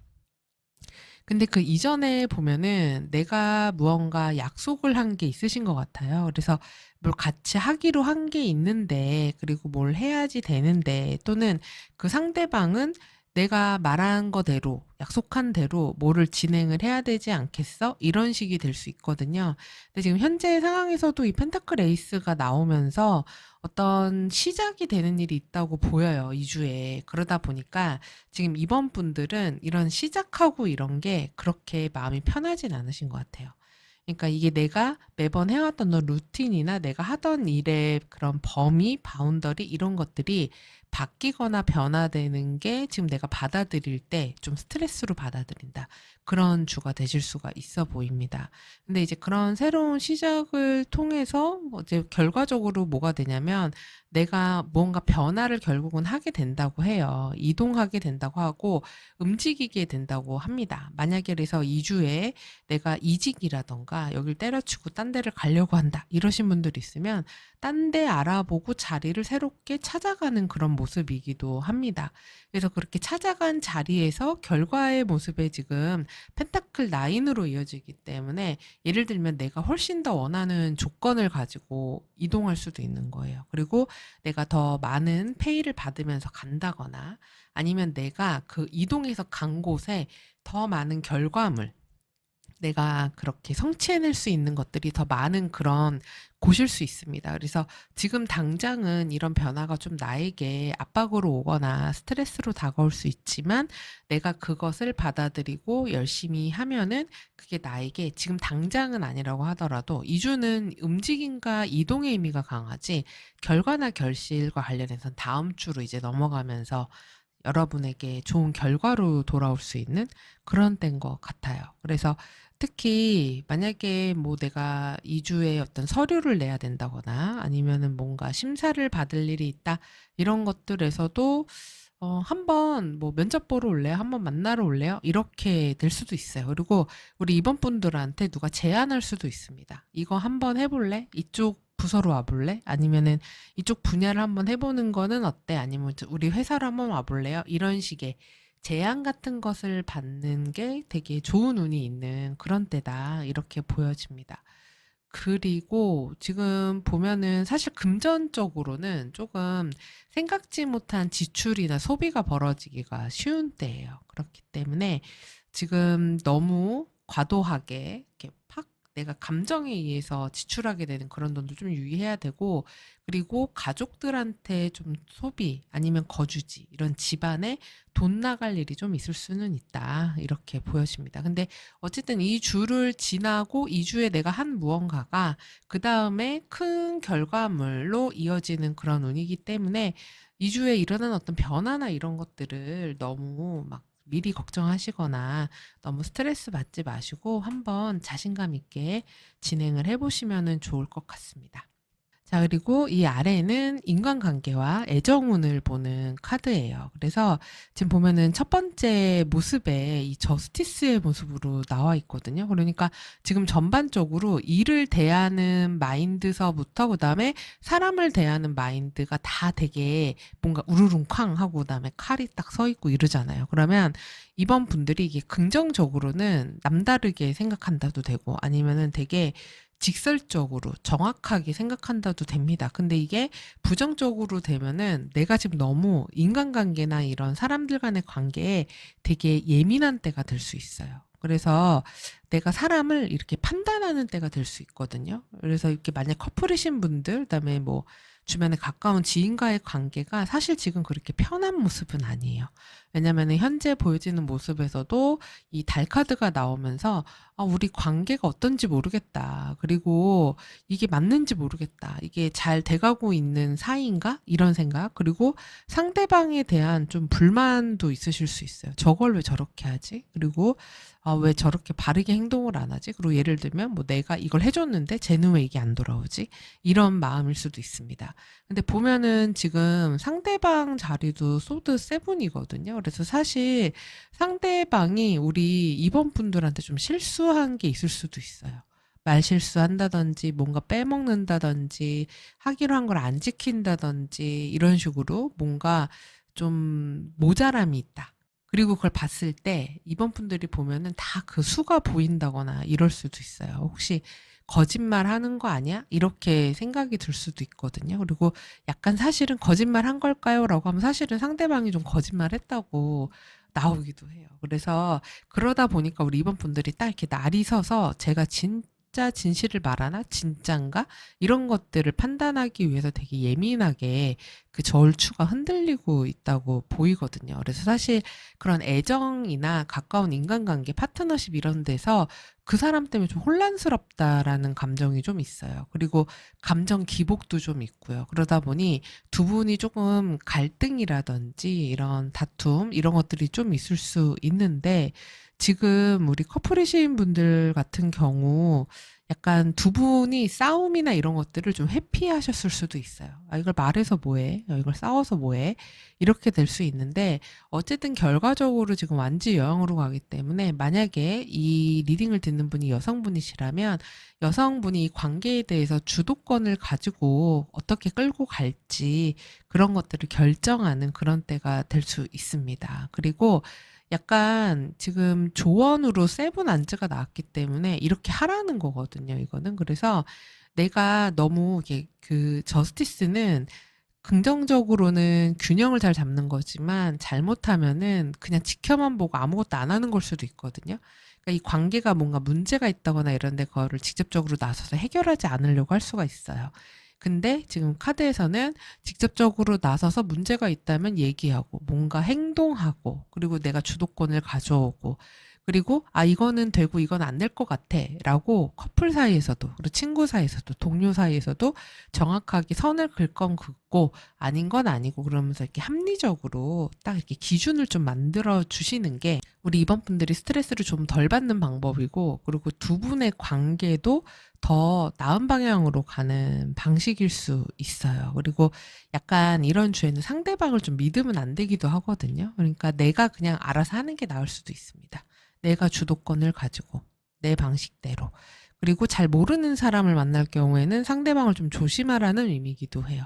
근데 그 이전에 보면은 내가 무언가 약속을 한 게 있으신 것 같아요. 그래서 뭘 같이 하기로 한 게 있는데, 그리고 뭘 해야지 되는데, 또는 그 상대방은 내가 말한 거대로, 약속한 대로 뭐를 진행을 해야 되지 않겠어? 이런 식이 될 수 있거든요. 근데 지금 현재 상황에서도 이 펜타클 에이스가 나오면서 어떤 시작이 되는 일이 있다고 보여요, 이 주에. 그러다 보니까 지금 이번 분들은 이런 시작하고 이런 게 그렇게 마음이 편하진 않으신 것 같아요. 그러니까 이게 내가 매번 해왔던 루틴이나 내가 하던 일의 그런 범위, 바운더리 이런 것들이 바뀌거나 변화되는 게 지금 내가 받아들일 때 좀 스트레스로 받아들인다. 그런 주가 되실 수가 있어 보입니다. 근데 이제 그런 새로운 시작을 통해서 이제 결과적으로 뭐가 되냐면 내가 뭔가 변화를 결국은 하게 된다고 해요. 이동하게 된다고 하고 움직이게 된다고 합니다. 만약에 그래서 2주에 내가 이직이라던가 여길 때려치고 딴 데를 가려고 한다. 이러신 분들이 있으면 딴 데 알아보고 자리를 새롭게 찾아가는 그런 모습이기도 합니다. 그래서 그렇게 찾아간 자리에서 결과의 모습에 지금 펜타클 9으로 이어지기 때문에 예를 들면 내가 훨씬 더 원하는 조건을 가지고 이동할 수도 있는 거예요. 그리고 내가 더 많은 페이를 받으면서 간다거나 아니면 내가 그 이동해서 간 곳에 더 많은 결과물, 내가 그렇게 성취해낼 수 있는 것들이 더 많은 그런 곳일 수 있습니다. 그래서 지금 당장은 이런 변화가 좀 나에게 압박으로 오거나 스트레스로 다가올 수 있지만 내가 그것을 받아들이고 열심히 하면은 그게 나에게 지금 당장은 아니라고 하더라도 2주는 움직임과 이동의 의미가 강하지 결과나 결실과 관련해서는 다음 주로 이제 넘어가면서 여러분에게 좋은 결과로 돌아올 수 있는 그런 때인 것 같아요. 그래서 특히 만약에 뭐 내가 2주에 어떤 서류를 내야 된다거나 아니면은 뭔가 심사를 받을 일이 있다 이런 것들에서도 한번 뭐 면접 보러 올래요? 한번 만나러 올래요? 이렇게 될 수도 있어요. 그리고 우리 이번 분들한테 누가 제안할 수도 있습니다. 이거 한번 해볼래? 이쪽 부서로 와볼래? 아니면은 이쪽 분야를 한번 해보는 거는 어때? 아니면 우리 회사로 한번 와볼래요? 이런 식의 제안 같은 것을 받는 게 되게 좋은 운이 있는 그런 때다. 이렇게 보여집니다. 그리고 지금 보면은 사실 금전적으로는 조금 생각지 못한 지출이나 소비가 벌어지기가 쉬운 때예요. 그렇기 때문에 지금 너무 과도하게 이렇게 팍 내가 감정에 의해서 지출하게 되는 그런 돈도 좀 유의해야 되고, 그리고 가족들한테 좀 소비 아니면 거주지 이런 집안에 돈 나갈 일이 좀 있을 수는 있다. 이렇게 보여집니다. 근데 어쨌든 이 주를 지나고 이 주에 내가 한 무언가가 그 다음에 큰 결과물로 이어지는 그런 운이기 때문에 이 주에 일어난 어떤 변화나 이런 것들을 너무 막 미리 걱정하시거나 너무 스트레스 받지 마시고 한번 자신감 있게 진행을 해보시면 좋을 것 같습니다. 자, 그리고 이 아래는 인간관계와 애정운을 보는 카드예요. 그래서 지금 보면은 첫 번째 모습에 이 저스티스의 모습으로 나와 있거든요. 그러니까 지금 전반적으로 일을 대하는 마인드서부터 그다음에 사람을 대하는 마인드가 다 되게 뭔가 우르릉쾅 하고 그다음에 칼이 딱 서 있고 이러잖아요. 그러면 이번 분들이 이게 긍정적으로는 남다르게 생각한다도 되고 아니면은 되게 직설적으로 정확하게 생각한다도 됩니다. 근데 이게 부정적으로 되면은 내가 지금 너무 인간관계나 이런 사람들 간의 관계에 되게 예민한 때가 될 수 있어요. 그래서 내가 사람을 이렇게 판단하는 때가 될 수 있거든요. 그래서 이렇게 만약 커플이신 분들, 그다음에 뭐 주변에 가까운 지인과의 관계가 사실 지금 그렇게 편한 모습은 아니에요. 왜냐면은 현재 보여지는 모습에서도 이 달 카드가 나오면서 우리 관계가 어떤지 모르겠다. 그리고 이게 맞는지 모르겠다. 이게 잘 돼가고 있는 사이인가? 이런 생각. 그리고 상대방에 대한 좀 불만도 있으실 수 있어요. 저걸 왜 저렇게 하지? 그리고 왜 저렇게 바르게 행동을 안 하지? 그리고 예를 들면 뭐 내가 이걸 해줬는데 쟤는 왜 이게 안 돌아오지? 이런 마음일 수도 있습니다. 근데 보면은 지금 상대방 자리도 소드 세븐이거든요. 그래서 사실 상대방이 우리 이번 분들한테 좀 실수한 게 있을 수도 있어요. 말 실수한다든지 뭔가 빼먹는다든지 하기로 한 걸 안 지킨다든지 이런 식으로 뭔가 좀 모자람이 있다. 그리고 그걸 봤을 때 이번 분들이 보면은 다 그 수가 보인다거나 이럴 수도 있어요. 혹시 거짓말하는 거 아니야? 이렇게 생각이 들 수도 있거든요. 그리고 약간 사실은 거짓말한 걸까요? 라고 하면 사실은 상대방이 좀 거짓말했다고 나오기도 해요. 그래서 그러다 보니까 우리 이번 분들이 딱 이렇게 날이 서서 제가 진짜 진실을 말하나? 진짠가? 이런 것들을 판단하기 위해서 되게 예민하게 그 저울추가 흔들리고 있다고 보이거든요. 그래서 사실 그런 애정이나 가까운 인간관계, 파트너십 이런 데서 그 사람 때문에 좀 혼란스럽다라는 감정이 좀 있어요. 그리고 감정 기복도 좀 있고요. 그러다 보니 두 분이 조금 갈등이라든지 이런 다툼 이런 것들이 좀 있을 수 있는데 지금 우리 커플이신 분들 같은 경우 약간 두 분이 싸움이나 이런 것들을 좀 회피하셨을 수도 있어요. 아, 이걸 말해서 뭐해? 이걸 싸워서 뭐해? 이렇게 될 수 있는데 어쨌든 결과적으로 지금 완지 여행으로 가기 때문에 만약에 이 리딩을 듣는 분이 여성분이시라면 여성분이 이 관계에 대해서 주도권을 가지고 어떻게 끌고 갈지 그런 것들을 결정하는 그런 때가 될 수 있습니다. 그리고 약간 지금 조언으로 세븐 안즈가 나왔기 때문에 이렇게 하라는 거거든요, 이거는. 그래서 내가 너무 이게 그 저스티스는 긍정적으로는 균형을 잘 잡는 거지만 잘못하면은 그냥 지켜만 보고 아무것도 안 하는 걸 수도 있거든요. 그러니까 이 관계가 뭔가 문제가 있다거나 이런데 그거를 직접적으로 나서서 해결하지 않으려고 할 수가 있어요. 근데 지금 카드에서는 직접적으로 나서서 문제가 있다면 얘기하고 뭔가 행동하고 그리고 내가 주도권을 가져오고 그리고 아 이거는 되고 이건 안 될 것 같아 라고 커플 사이에서도 그리고 친구 사이에서도 동료 사이에서도 정확하게 선을 긋건 긋고 아닌 건 아니고 그러면서 이렇게 합리적으로 딱 이렇게 기준을 좀 만들어 주시는 게 우리 이번 분들이 스트레스를 좀 덜 받는 방법이고 그리고 두 분의 관계도 더 나은 방향으로 가는 방식일 수 있어요. 그리고 약간 이런 주에는 상대방을 좀 믿으면 안 되기도 하거든요. 그러니까 내가 그냥 알아서 하는 게 나을 수도 있습니다. 내가 주도권을 가지고 내 방식대로. 그리고 잘 모르는 사람을 만날 경우에는 상대방을 좀 조심하라는 의미이기도 해요.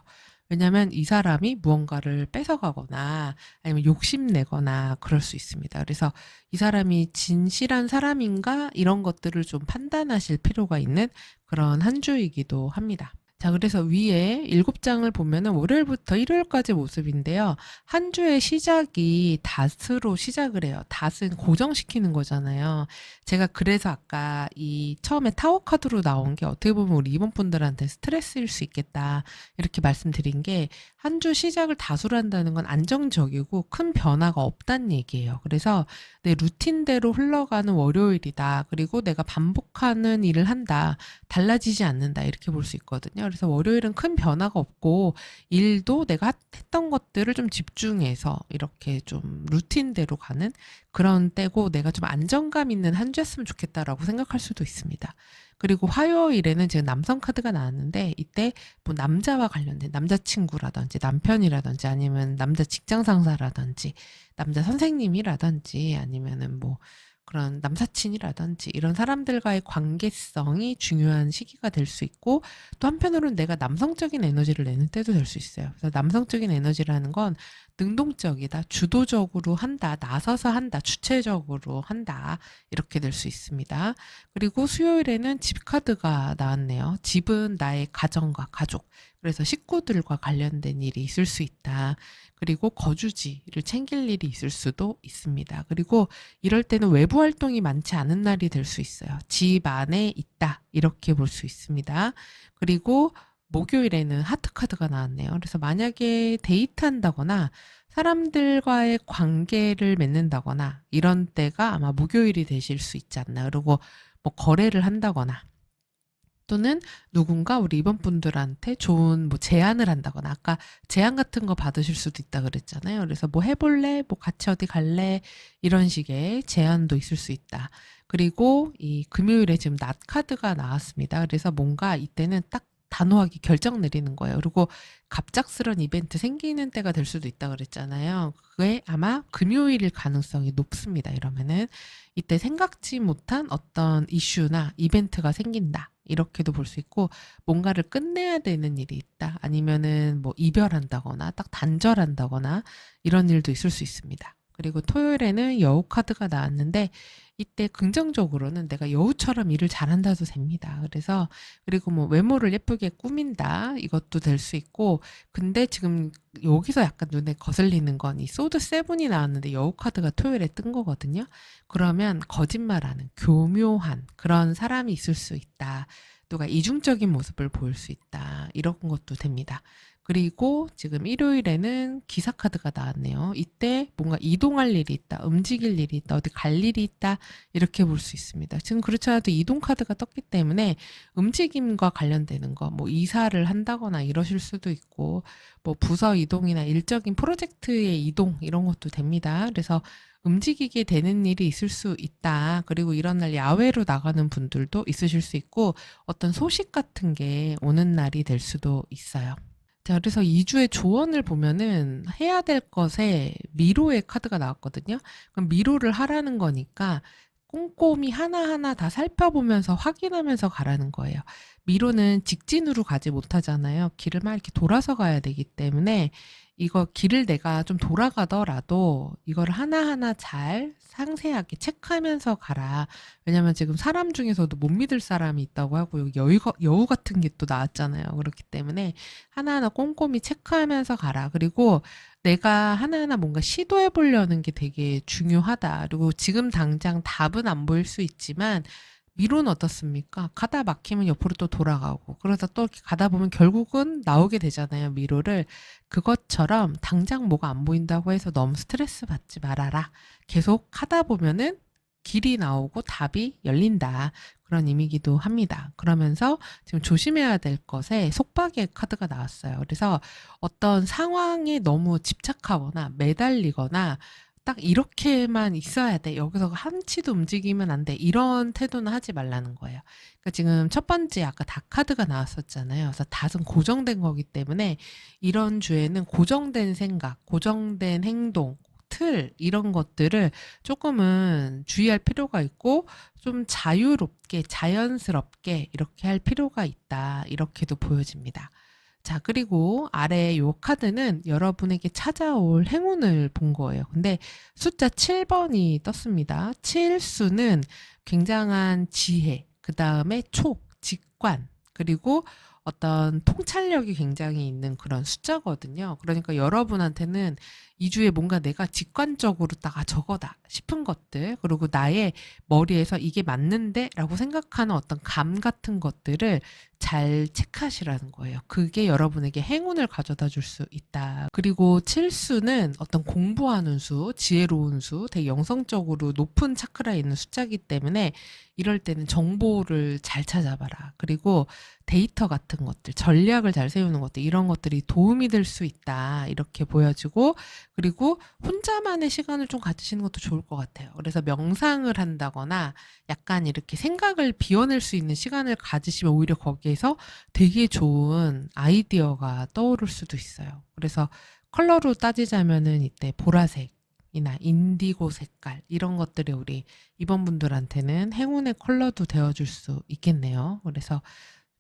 왜냐하면 이 사람이 무언가를 뺏어가거나 아니면 욕심내거나 그럴 수 있습니다. 그래서 이 사람이 진실한 사람인가 이런 것들을 좀 판단하실 필요가 있는 그런 한 주이기도 합니다. 자, 그래서 위에 7장을 보면은 월요일부터 일요일까지 모습인데요. 한 주의 시작이 닷으로 시작을 해요. 닷은 고정시키는 거잖아요. 제가 그래서 아까 이 처음에 타워 카드로 나온 게 어떻게 보면 우리 이번 분들한테 스트레스일 수 있겠다. 이렇게 말씀드린 게 한 주 시작을 닷으로 한다는 건 안정적이고 큰 변화가 없다는 얘기예요. 그래서 내 루틴대로 흘러가는 월요일이다. 그리고 내가 반복하는 일을 한다. 달라지지 않는다. 이렇게 볼 수 있거든요. 그래서 월요일은 큰 변화가 없고 일도 내가 했던 것들을 좀 집중해서 이렇게 좀 루틴대로 가는 그런 때고 내가 좀 안정감 있는 한 주였으면 좋겠다라고 생각할 수도 있습니다. 그리고 화요일에는 지금 남성 카드가 나왔는데 이때 뭐 남자와 관련된 남자친구라든지 남편이라든지 아니면 남자 직장 상사라든지 남자 선생님이라든지 아니면은 뭐 그런 남사친이라든지 이런 사람들과의 관계성이 중요한 시기가 될 수 있고 또 한편으로는 내가 남성적인 에너지를 내는 때도 될 수 있어요. 그래서 남성적인 에너지라는 건 능동적이다, 주도적으로 한다, 나서서 한다, 주체적으로 한다 이렇게 될 수 있습니다. 그리고 수요일에는 집 카드가 나왔네요. 집은 나의 가정과 가족, 그래서 식구들과 관련된 일이 있을 수 있다. 그리고 거주지를 챙길 일이 있을 수도 있습니다. 그리고 이럴 때는 외부 활동이 많지 않은 날이 될 수 있어요. 집 안에 있다. 이렇게 볼 수 있습니다. 그리고 목요일에는 하트 카드가 나왔네요. 그래서 만약에 데이트한다거나 사람들과의 관계를 맺는다거나 이런 때가 아마 목요일이 되실 수 있지 않나. 그리고 뭐 거래를 한다거나 또는 누군가 우리 이번 분들한테 좋은 뭐 제안을 한다거나 아까 제안 같은 거 받으실 수도 있다 그랬잖아요. 그래서 뭐 해볼래? 뭐 같이 어디 갈래? 이런 식의 제안도 있을 수 있다. 그리고 이 금요일에 지금 낫 카드가 나왔습니다. 그래서 뭔가 이때는 딱 단호하게 결정 내리는 거예요. 그리고 갑작스런 이벤트 생기는 때가 될 수도 있다 그랬잖아요. 그게 아마 금요일일 가능성이 높습니다. 이러면은 이때 생각지 못한 어떤 이슈나 이벤트가 생긴다. 이렇게도 볼 수 있고 뭔가를 끝내야 되는 일이 있다. 아니면은 뭐 이별한다거나 딱 단절한다거나 이런 일도 있을 수 있습니다. 그리고 토요일에는 여우 카드가 나왔는데 이때 긍정적으로는 내가 여우처럼 일을 잘한다도 됩니다. 그래서 그리고 뭐 외모를 예쁘게 꾸민다 이것도 될 수 있고 근데 지금 여기서 약간 눈에 거슬리는 건 이 소드 세븐이 나왔는데 여우 카드가 토요일에 뜬 거거든요. 그러면 거짓말하는 교묘한 그런 사람이 있을 수 있다. 누가 이중적인 모습을 보일 수 있다. 이런 것도 됩니다. 그리고 지금 일요일에는 기사 카드가 나왔네요. 이때 뭔가 이동할 일이 있다, 움직일 일이 있다, 어디 갈 일이 있다, 이렇게 볼 수 있습니다. 지금 그렇지 않아도 이동 카드가 떴기 때문에 움직임과 관련되는 거, 뭐 이사를 한다거나 이러실 수도 있고, 뭐 부서 이동이나 일적인 프로젝트의 이동, 이런 것도 됩니다. 그래서 움직이게 되는 일이 있을 수 있다. 그리고 이런 날 야외로 나가는 분들도 있으실 수 있고, 어떤 소식 같은 게 오는 날이 될 수도 있어요. 자, 그래서 2주의 조언을 보면은 해야 될 것에 미로의 카드가 나왔거든요. 그럼 미로를 하라는 거니까 꼼꼼히 하나하나 다 살펴보면서 확인하면서 가라는 거예요. 미로는 직진으로 가지 못하잖아요. 길을 막 이렇게 돌아서 가야 되기 때문에 이거 길을 내가 좀 돌아가더라도 이걸 하나하나 잘 상세하게 체크하면서 가라. 왜냐면 지금 사람 중에서도 못 믿을 사람이 있다고 하고 여기 여우 같은 게 또 나왔잖아요. 그렇기 때문에 하나하나 꼼꼼히 체크하면서 가라. 그리고 내가 하나하나 뭔가 시도해 보려는 게 되게 중요하다. 그리고 지금 당장 답은 안 보일 수 있지만 미로는 어떻습니까? 가다 막히면 옆으로 또 돌아가고 그러다 또 이렇게 가다 보면 결국은 나오게 되잖아요. 미로를. 그것처럼 당장 뭐가 안 보인다고 해서 너무 스트레스 받지 말아라. 계속 하다 보면은 길이 나오고 답이 열린다. 그런 의미이기도 합니다. 그러면서 지금 조심해야 될 것에 속박의 카드가 나왔어요. 그래서 어떤 상황에 너무 집착하거나 매달리거나 딱 이렇게만 있어야 돼. 여기서 한치도 움직이면 안 돼. 이런 태도는 하지 말라는 거예요. 그러니까 지금 첫 번째 아까 다 카드가 나왔었잖아요. 그래서 닷은 고정된 거기 때문에 이런 주에는 고정된 생각, 고정된 행동, 틀 이런 것들을 조금은 주의할 필요가 있고 좀 자유롭게 자연스럽게 이렇게 할 필요가 있다. 이렇게도 보여집니다. 자, 그리고 아래 요 카드는 여러분에게 찾아올 행운을 본 거예요. 근데 숫자 7번이 떴습니다. 7수는 굉장한 지혜, 그 다음에 촉, 직관, 그리고 어떤 통찰력이 굉장히 있는 그런 숫자거든요. 그러니까 여러분한테는 이 주에 뭔가 내가 직관적으로 딱 저거다 싶은 것들, 그리고 나의 머리에서 이게 맞는데? 라고 생각하는 어떤 감 같은 것들을 잘 체크하시라는 거예요. 그게 여러분에게 행운을 가져다 줄 수 있다. 그리고 7수는 어떤 공부하는 수, 지혜로운 수, 되게 영성적으로 높은 차크라에 있는 숫자이기 때문에 이럴 때는 정보를 잘 찾아봐라. 그리고 데이터 같은 것들, 전략을 잘 세우는 것들, 이런 것들이 도움이 될 수 있다. 이렇게 보여지고, 그리고 혼자만의 시간을 좀 가지시는 것도 좋을 것 같아요. 그래서 명상을 한다거나 약간 이렇게 생각을 비워낼 수 있는 시간을 가지시면 오히려 거기에서 되게 좋은 아이디어가 떠오를 수도 있어요. 그래서 컬러로 따지자면은 이때 보라색이나 인디고 색깔 이런 것들이 우리 이번 분들한테는 행운의 컬러도 되어줄 수 있겠네요. 그래서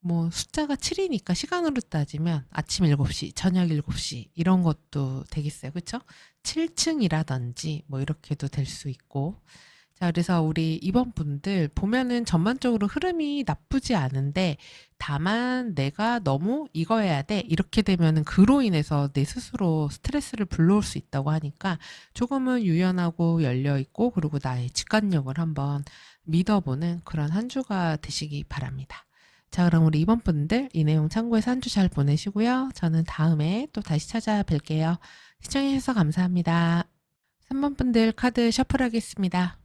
뭐 숫자가 7이니까 시간으로 따지면 아침 7시, 저녁 7시 이런 것도 되겠어요. 그쵸? 7층이라든지 뭐 이렇게도 될 수 있고. 자, 그래서 우리 이번 분들 보면은 전반적으로 흐름이 나쁘지 않은데 다만 내가 너무 이거 해야 돼. 이렇게 되면은 그로 인해서 내 스스로 스트레스를 불러올 수 있다고 하니까 조금은 유연하고 열려 있고 그리고 나의 직관력을 한번 믿어보는 그런 한 주가 되시기 바랍니다. 자, 그럼 우리 이번 분들 이 내용 참고해서 한 주 잘 보내시고요. 저는 다음에 또 다시 찾아뵐게요. 시청해주셔서 감사합니다. 3번 분들 카드 셔플하겠습니다.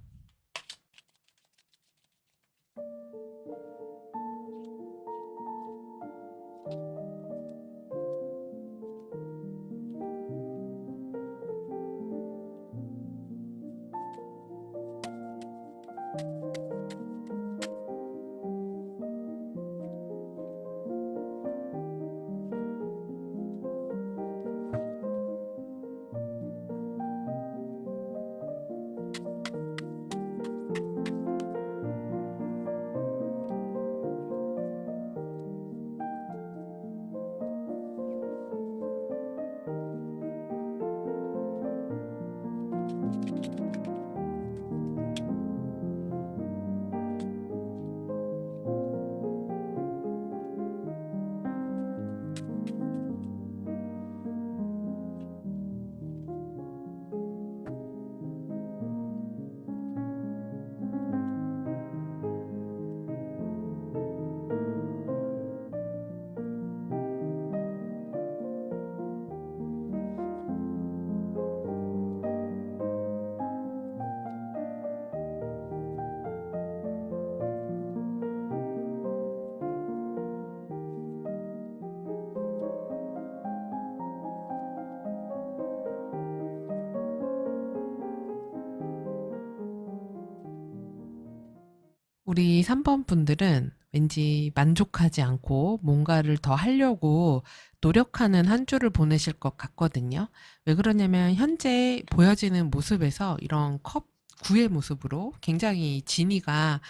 우리 3번 분들은 왠지 만족하지 않고 뭔가를 더 하려고 노력하는 한 주를 보내실 것 같거든요. 왜 그러냐면 현재 보여지는 모습에서 이런 컵 9의 모습으로 굉장히 진이가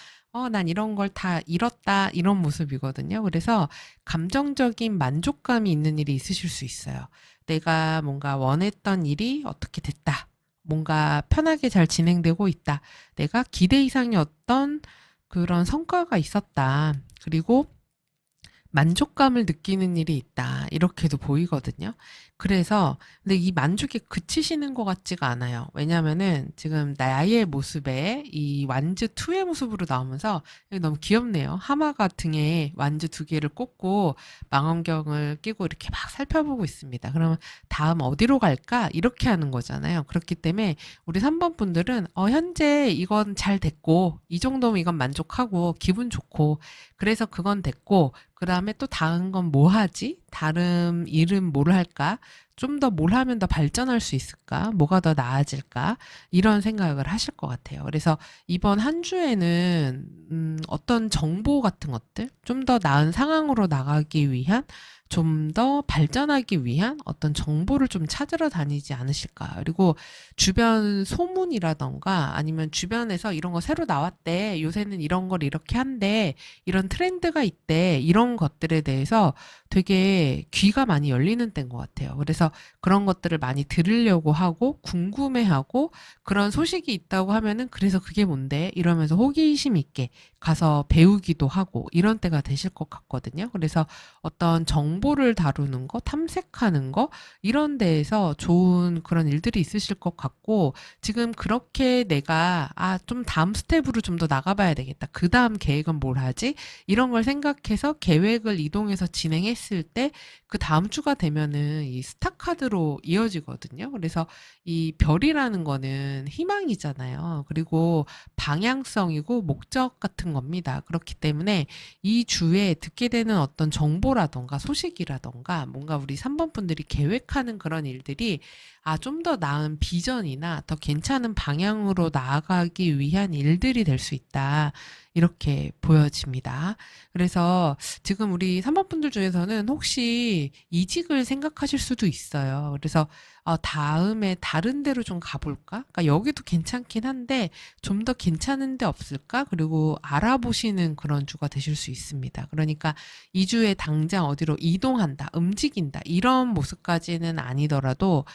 난 이런 걸 다 잃었다 이런 모습이거든요. 그래서 감정적인 만족감이 있는 일이 있으실 수 있어요. 내가 뭔가 원했던 일이 어떻게 됐다. 뭔가 편하게 잘 진행되고 있다. 내가 기대 이상의 어떤 그런 성과가 있었다. 그리고 만족감을 느끼는 일이 있다. 이렇게도 보이거든요. 그래서 근데 이 만족에 그치시는 것 같지가 않아요. 왜냐면은 지금 나의 모습에 이 완즈 2의 모습으로 나오면서 이게 너무 귀엽네요. 하마가 등에 완즈 2개를 꽂고 망원경을 끼고 이렇게 막 살펴보고 있습니다. 그러면 다음 어디로 갈까? 이렇게 하는 거잖아요. 그렇기 때문에 우리 3번 분들은 현재 이건 잘 됐고 이 정도면 이건 만족하고 기분 좋고 그래서 그건 됐고 그다음에 또 다음 건 뭐 하지? 다른 일은 뭘 할까? 좀 더 뭘 하면 더 발전할 수 있을까? 뭐가 더 나아질까? 이런 생각을 하실 것 같아요. 그래서 이번 한 주에는 어떤 정보 같은 것들, 좀 더 나은 상황으로 나가기 위한, 좀 더 발전하기 위한 어떤 정보를 좀 찾으러 다니지 않으실까? 그리고 주변 소문이라던가 아니면 주변에서 이런 거 새로 나왔대. 요새는 이런 걸 이렇게 한대. 이런 트렌드가 있대. 이런 것들에 대해서 되게 귀가 많이 열리는 때인 것 같아요. 그래서 그런 것들을 많이 들으려고 하고 궁금해하고 그런 소식이 있다고 하면은 그래서 그게 뭔데? 이러면서 호기심 있게 가서 배우기도 하고 이런 때가 되실 것 같거든요. 그래서 어떤 정보를 다루는 거, 탐색하는 거 이런 데에서 좋은 그런 일들이 있으실 것 같고 지금 그렇게 내가 좀 다음 스텝으로 좀 더 나가봐야 되겠다. 그 다음 계획은 뭘 하지? 이런 걸 생각해서 계획을 이동해서 진행했을 때 그 다음 주가 되면은 이 스타카드로 이어지거든요. 그래서 이 별이라는 거는 희망이잖아요. 그리고 방향성이고 목적 같은 겁니다. 그렇기 때문에 이 주에 듣게 되는 어떤 정보라던가 소식이라던가 뭔가 우리 3번 분들이 계획하는 그런 일들이 좀 더 나은 비전이나 더 괜찮은 방향으로 나아가기 위한 일들이 될 수 있다. 이렇게 보여집니다. 그래서 지금 우리 3번 분들 중에서는 혹시 이직을 생각하실 수도 있어요. 그래서 다음에 다른 데로 좀 가볼까? 그러니까 여기도 괜찮긴 한데 좀 더 괜찮은 데 없을까? 그리고 알아보시는 그런 주가 되실 수 있습니다. 그러니까 이 주에 당장 어디로 이동한다, 움직인다 이런 모습까지는 아니더라도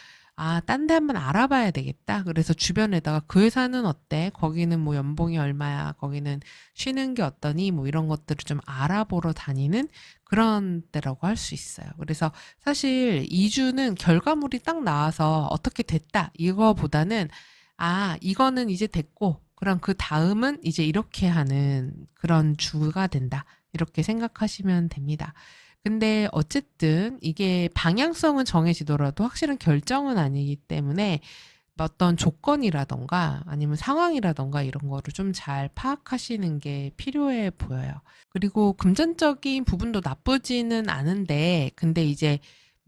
딴 데 한번 알아봐야 되겠다. 그래서 주변에다가 그 회사는 어때? 거기는 뭐 연봉이 얼마야? 거기는 쉬는 게 어떠니? 뭐 이런 것들을 좀 알아보러 다니는 그런 때라고 할 수 있어요. 그래서 사실 2주는 결과물이 딱 나와서 어떻게 됐다. 이거보다는 이거는 이제 됐고, 그럼 그 다음은 이제 이렇게 하는 그런 주가 된다. 이렇게 생각하시면 됩니다. 근데 어쨌든 이게 방향성은 정해지더라도 확실한 결정은 아니기 때문에 어떤 조건이라던가 아니면 상황이라던가 이런 거를 좀 잘 파악하시는 게 필요해 보여요. 그리고 금전적인 부분도 나쁘지는 않은데, 근데 이제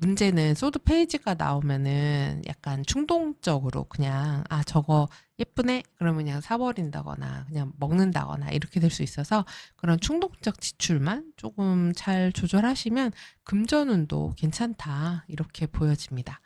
문제는 소드 페이지가 나오면은 약간 충동적으로 그냥, 저거 예쁘네? 그러면 그냥 사버린다거나, 그냥 먹는다거나 이렇게 될 수 있어서 그런 충동적 지출만 조금 잘 조절하시면 금전운도 괜찮다. 이렇게 보여집니다.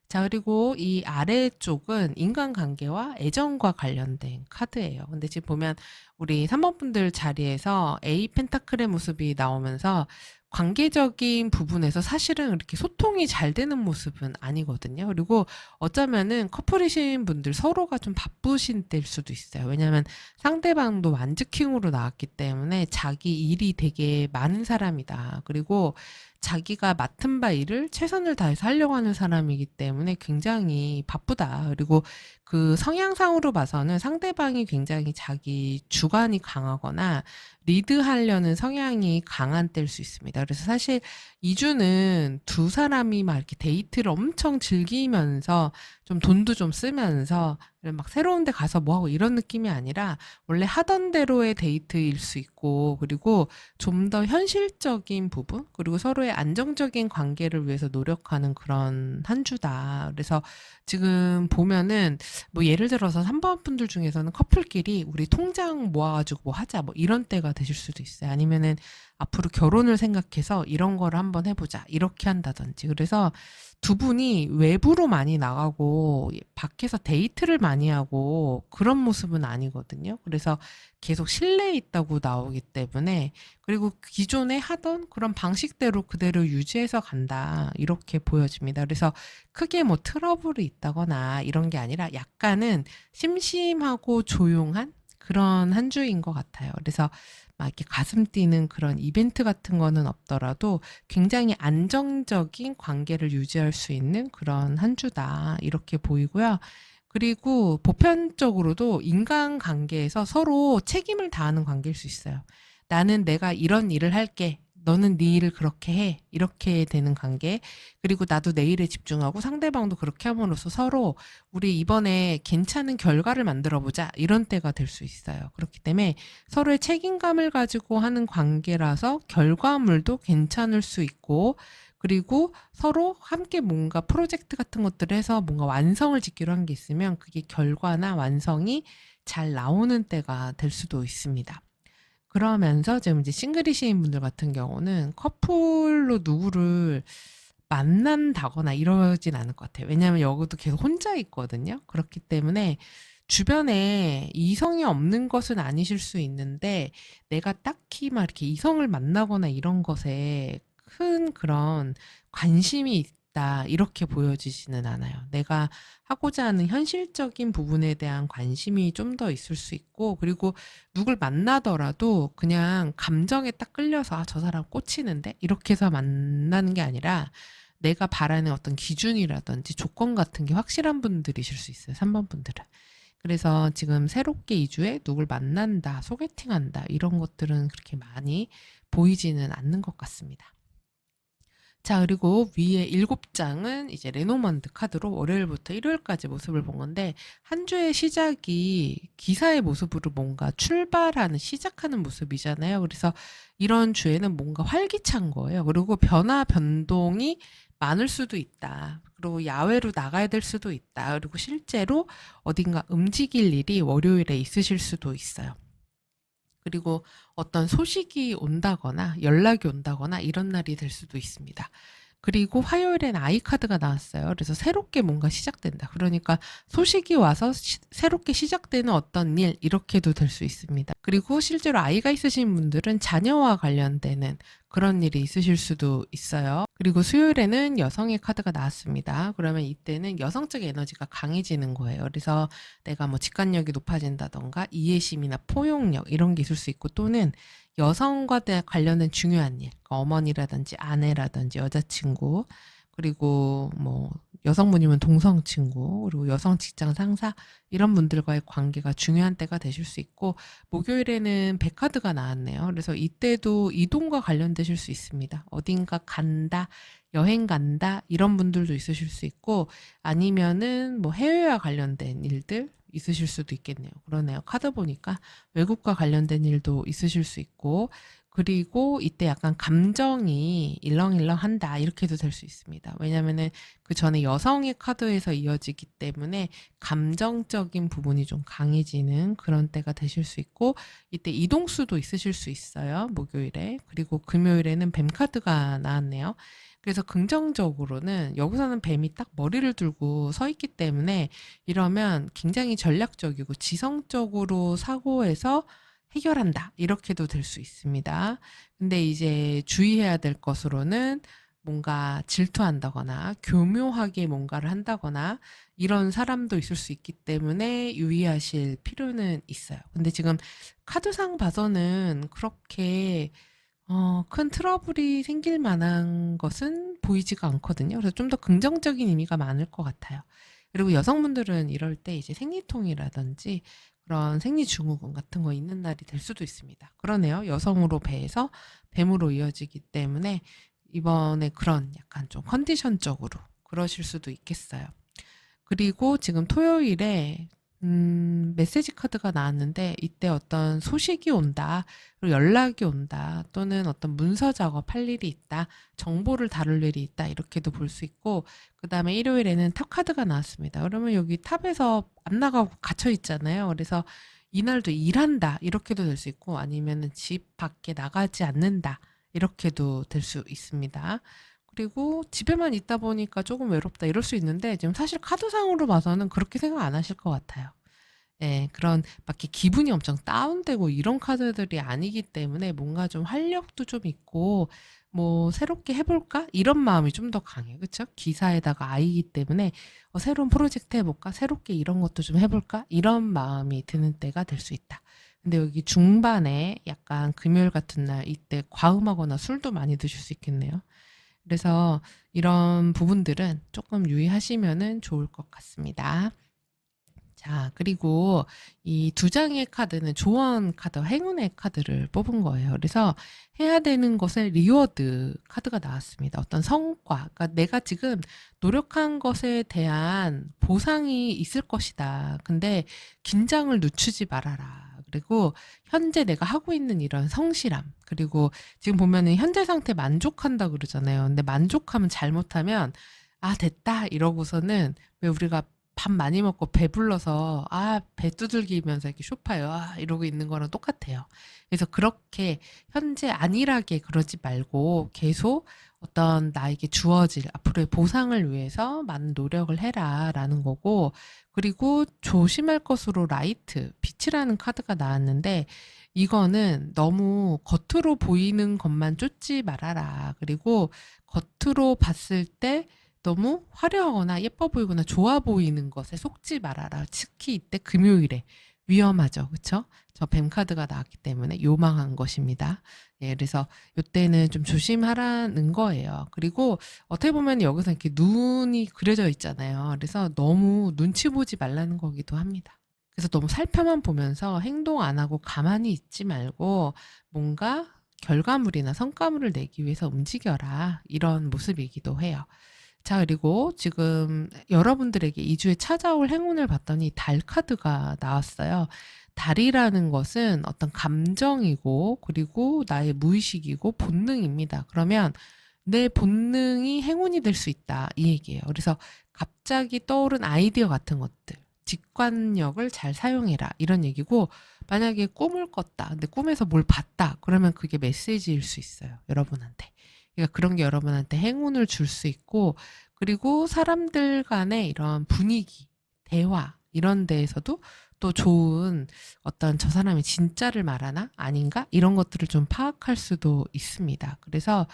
자, 그리고 이 아래쪽은 인간관계와 애정과 관련된 카드예요. 근데 지금 보면 우리 3번 분들 자리에서 A 펜타클의 모습이 나오면서 관계적인 부분에서 사실은 그렇게 소통이 잘 되는 모습은 아니거든요. 그리고 어쩌면은 커플이신 분들 서로가 좀 바쁘신 때일 수도 있어요. 왜냐하면 상대방도 완즈킹으로 나왔기 때문에 자기 일이 되게 많은 사람이다. 그리고 자기가 맡은 바 일을 최선을 다해서 하려고 하는 사람이기 때문에 굉장히 바쁘다. 그리고 그 성향상으로 봐서는 상대방이 굉장히 자기 주관이 강하거나 리드하려는 성향이 강한 때일 수 있습니다. 그래서 사실 이주는 두 사람이 막 이렇게 데이트를 엄청 즐기면서 좀 돈도 좀 쓰면서 막 새로운 데 가서 뭐 하고 이런 느낌이 아니라 원래 하던 대로의 데이트일 수 있고, 그리고 좀 더 현실적인 부분, 그리고 서로의 안정적인 관계를 위해서 노력하는 그런 한 주다. 그래서 지금 보면은 뭐 예를 들어서 3번 분들 중에서는 커플끼리 우리 통장 모아가지고 뭐 하자 뭐 이런 때가 되실 수도 있어요. 아니면은 앞으로 결혼을 생각해서 이런 거를 한번 해보자 이렇게 한다든지. 그래서 두 분이 외부로 많이 나가고 밖에서 데이트를 많이 하고 그런 모습은 아니거든요. 그래서 계속 실내에 있다고 나오기 때문에, 그리고 기존에 하던 그런 방식대로 그대로 유지해서 간다 이렇게 보여집니다. 그래서 크게 뭐 트러블이 있다거나 이런 게 아니라 약간은 심심하고 조용한 그런 한 주인 것 같아요. 그래서 막 이렇게 가슴 뛰는 그런 이벤트 같은 거는 없더라도 굉장히 안정적인 관계를 유지할 수 있는 그런 한 주다 이렇게 보이고요. 그리고 보편적으로도 인간관계에서 서로 책임을 다하는 관계일 수 있어요. 나는 내가 이런 일을 할게. 너는 네 일을 그렇게 해. 이렇게 되는 관계. 그리고 나도 내 일에 집중하고 상대방도 그렇게 함으로써 서로 우리 이번에 괜찮은 결과를 만들어 보자. 이런 때가 될 수 있어요. 그렇기 때문에 서로의 책임감을 가지고 하는 관계라서 결과물도 괜찮을 수 있고, 그리고 서로 함께 뭔가 프로젝트 같은 것들을 해서 뭔가 완성을 짓기로 한 게 있으면 그게 결과나 완성이 잘 나오는 때가 될 수도 있습니다. 그러면서 지금 이제 싱글이신 분들 같은 경우는 커플로 누구를 만난다거나 이러진 않을 것 같아요. 왜냐하면 여기도 계속 혼자 있거든요. 그렇기 때문에 주변에 이성이 없는 것은 아니실 수 있는데, 내가 딱히 막 이렇게 이성을 만나거나 이런 것에 큰 그런 관심이 있다 이렇게 보여지지는 않아요. 내가 하고자 하는 현실적인 부분에 대한 관심이 좀 더 있을 수 있고, 그리고 누굴 만나더라도 그냥 감정에 딱 끌려서 아, 저 사람 꽂히는데 이렇게 해서 만나는 게 아니라 내가 바라는 어떤 기준이라든지 조건 같은 게 확실한 분들이실 수 있어요. 3번 분들은. 그래서 지금 새롭게 이주해 누굴 만난다, 소개팅한다 이런 것들은 그렇게 많이 보이지는 않는 것 같습니다. 자, 그리고 위에 7장은 이제 레노먼드 카드로 월요일부터 일요일까지 모습을 본 건데, 한 주의 시작이 기사의 모습으로 뭔가 출발하는, 시작하는 모습이잖아요. 그래서 이런 주에는 뭔가 활기찬 거예요. 그리고 변화, 변동이 많을 수도 있다. 그리고 야외로 나가야 될 수도 있다. 그리고 실제로 어딘가 움직일 일이 월요일에 있으실 수도 있어요. 그리고 어떤 소식이 온다거나 연락이 온다거나 이런 날이 될 수도 있습니다. 그리고 화요일엔 아이카드가 나왔어요. 그래서 새롭게 뭔가 시작된다. 그러니까 소식이 와서 새롭게 시작되는 어떤 일, 이렇게도 될 수 있습니다. 그리고 실제로 아이가 있으신 분들은 자녀와 관련되는 그런 일이 있으실 수도 있어요. 그리고 수요일에는 여성의 카드가 나왔습니다. 그러면 이때는 여성적 에너지가 강해지는 거예요. 그래서 내가 뭐 직관력이 높아진다던가 이해심이나 포용력 이런 게 있을 수 있고, 또는 여성과 관련된 중요한 일, 그러니까 어머니라든지 아내라든지 여자친구, 그리고 뭐 여성분이면 동성 친구, 그리고 여성 직장 상사 이런 분들과의 관계가 중요한 때가 되실 수 있고, 목요일에는 백카드가 나왔네요. 그래서 이때도 이동과 관련되실 수 있습니다. 어딘가 간다, 여행 간다 이런 분들도 있으실 수 있고, 아니면은 뭐 해외와 관련된 일들 있으실 수도 있겠네요. 그러네요. 카드 보니까 외국과 관련된 일도 있으실 수 있고, 그리고 이때 약간 감정이 일렁일렁한다 이렇게도 될 수 있습니다. 왜냐면은 그 전에 여성의 카드에서 이어지기 때문에 감정적인 부분이 좀 강해지는 그런 때가 되실 수 있고, 이때 이동수도 있으실 수 있어요. 목요일에. 그리고 금요일에는 뱀 카드가 나왔네요. 그래서 긍정적으로는 여기서는 뱀이 딱 머리를 들고 서 있기 때문에, 이러면 굉장히 전략적이고 지성적으로 사고해서 해결한다 이렇게도 될 수 있습니다. 근데 이제 주의해야 될 것으로는 뭔가 질투한다거나 교묘하게 뭔가를 한다거나 이런 사람도 있을 수 있기 때문에 유의하실 필요는 있어요. 근데 지금 카드상 봐서는 그렇게 큰 트러블이 생길 만한 것은 보이지가 않거든요. 그래서 좀 더 긍정적인 의미가 많을 것 같아요. 그리고 여성분들은 이럴 때 이제 생리통이라든지 그런 생리증후군 같은 거 있는 날이 될 수도 있습니다. 그러네요. 여성으로 배에서 뱀으로 이어지기 때문에 이번에 그런 약간 좀 컨디션적으로 그러실 수도 있겠어요. 그리고 지금 토요일에 메시지 카드가 나왔는데 이때 어떤 소식이 온다, 그리고 연락이 온다, 또는 어떤 문서 작업할 일이 있다, 정보를 다룰 일이 있다, 이렇게도 볼 수 있고, 그 다음에 일요일에는 탑 카드가 나왔습니다. 그러면 여기 탑에서 안 나가고 갇혀 있잖아요. 그래서 이날도 일한다, 이렇게도 될 수 있고, 아니면 집 밖에 나가지 않는다, 이렇게도 될 수 있습니다. 그리고 집에만 있다 보니까 조금 외롭다 이럴 수 있는데 지금 사실 카드상으로 봐서는 그렇게 생각 안 하실 것 같아요. 예, 그런 막 이렇게 기분이 엄청 다운되고 이런 카드들이 아니기 때문에 뭔가 좀 활력도 좀 있고 뭐 새롭게 해볼까? 이런 마음이 좀 더 강해요. 그쵸? 기사에다가 아이기 때문에 새로운 프로젝트 해볼까? 새롭게 이런 것도 좀 해볼까? 이런 마음이 드는 때가 될 수 있다. 근데 여기 중반에 약간 금요일 같은 날 이때 과음하거나 술도 많이 드실 수 있겠네요. 그래서 이런 부분들은 조금 유의하시면은 좋을 것 같습니다. 자, 그리고 이 두 장의 카드는 조언 카드, 행운의 카드를 뽑은 거예요. 그래서 해야 되는 것에 리워드 카드가 나왔습니다. 어떤 성과, 그러니까 내가 지금 노력한 것에 대한 보상이 있을 것이다. 근데 긴장을 늦추지 말아라. 그리고 현재 내가 하고 있는 이런 성실함, 그리고 지금 보면은 현재 상태 만족한다 그러잖아요. 근데 만족하면 잘못하면 아, 됐다 이러고서는 왜 우리가 밥 많이 먹고 배불러서 배 두들기면서 이렇게 소파에 이러고 있는 거랑 똑같아요. 그래서 그렇게 현재 안일하게 그러지 말고 계속 어떤 나에게 주어질 앞으로의 보상을 위해서 많은 노력을 해라라는 거고, 그리고 조심할 것으로 라이트, 빛이라는 카드가 나왔는데 이거는 너무 겉으로 보이는 것만 쫓지 말아라. 그리고 겉으로 봤을 때 너무 화려하거나 예뻐 보이거나 좋아 보이는 것에 속지 말아라. 특히 이때 금요일에 위험하죠. 그쵸? 저 뱀 카드가 나왔기 때문에 요망한 것입니다. 예, 그래서 이때는 좀 조심하라는 거예요. 그리고 어떻게 보면 여기서 이렇게 눈이 그려져 있잖아요. 그래서 너무 눈치 보지 말라는 거기도 합니다. 그래서 너무 살펴만 보면서 행동 안 하고 가만히 있지 말고 뭔가 결과물이나 성과물을 내기 위해서 움직여라. 이런 모습이기도 해요. 자, 그리고 지금 여러분들에게 2주에 찾아올 행운을 봤더니 달 카드가 나왔어요. 달이라는 것은 어떤 감정이고, 그리고 나의 무의식이고, 본능입니다. 그러면 내 본능이 행운이 될 수 있다. 이 얘기예요. 그래서 갑자기 떠오른 아이디어 같은 것들, 직관력을 잘 사용해라. 이런 얘기고, 만약에 꿈을 꿨다. 근데 꿈에서 뭘 봤다. 그러면 그게 메시지일 수 있어요. 여러분한테. 그러니까 그런 게 여러분한테 행운을 줄 수 있고, 그리고 사람들 간의 이런 분위기, 대화, 이런 데에서도 또 좋은 어떤 저 사람이 진짜를 말하나? 아닌가? 이런 것들을 좀 파악할 수도 있습니다. 그래서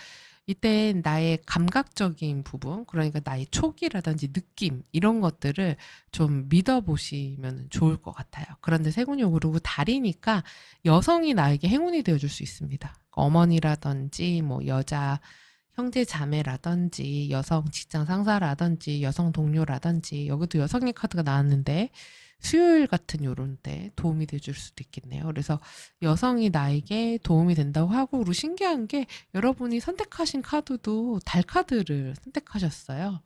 이때 나의 감각적인 부분, 그러니까 나의 촉이라든지 느낌, 이런 것들을 좀 믿어보시면 좋을 것 같아요. 그런데 세군이 오르고 달이니까 여성이 나에게 행운이 되어줄 수 있습니다. 어머니라든지, 뭐, 여자, 형제 자매라든지, 여성 직장 상사라든지, 여성 동료라든지, 여기도 여성의 카드가 나왔는데, 수요일 같은 요런 때 도움이 돼줄 수도 있겠네요. 그래서 여성이 나에게 도움이 된다고 하고, 그리고 신기한 게 여러분이 선택하신 카드도 달 카드를 선택하셨어요.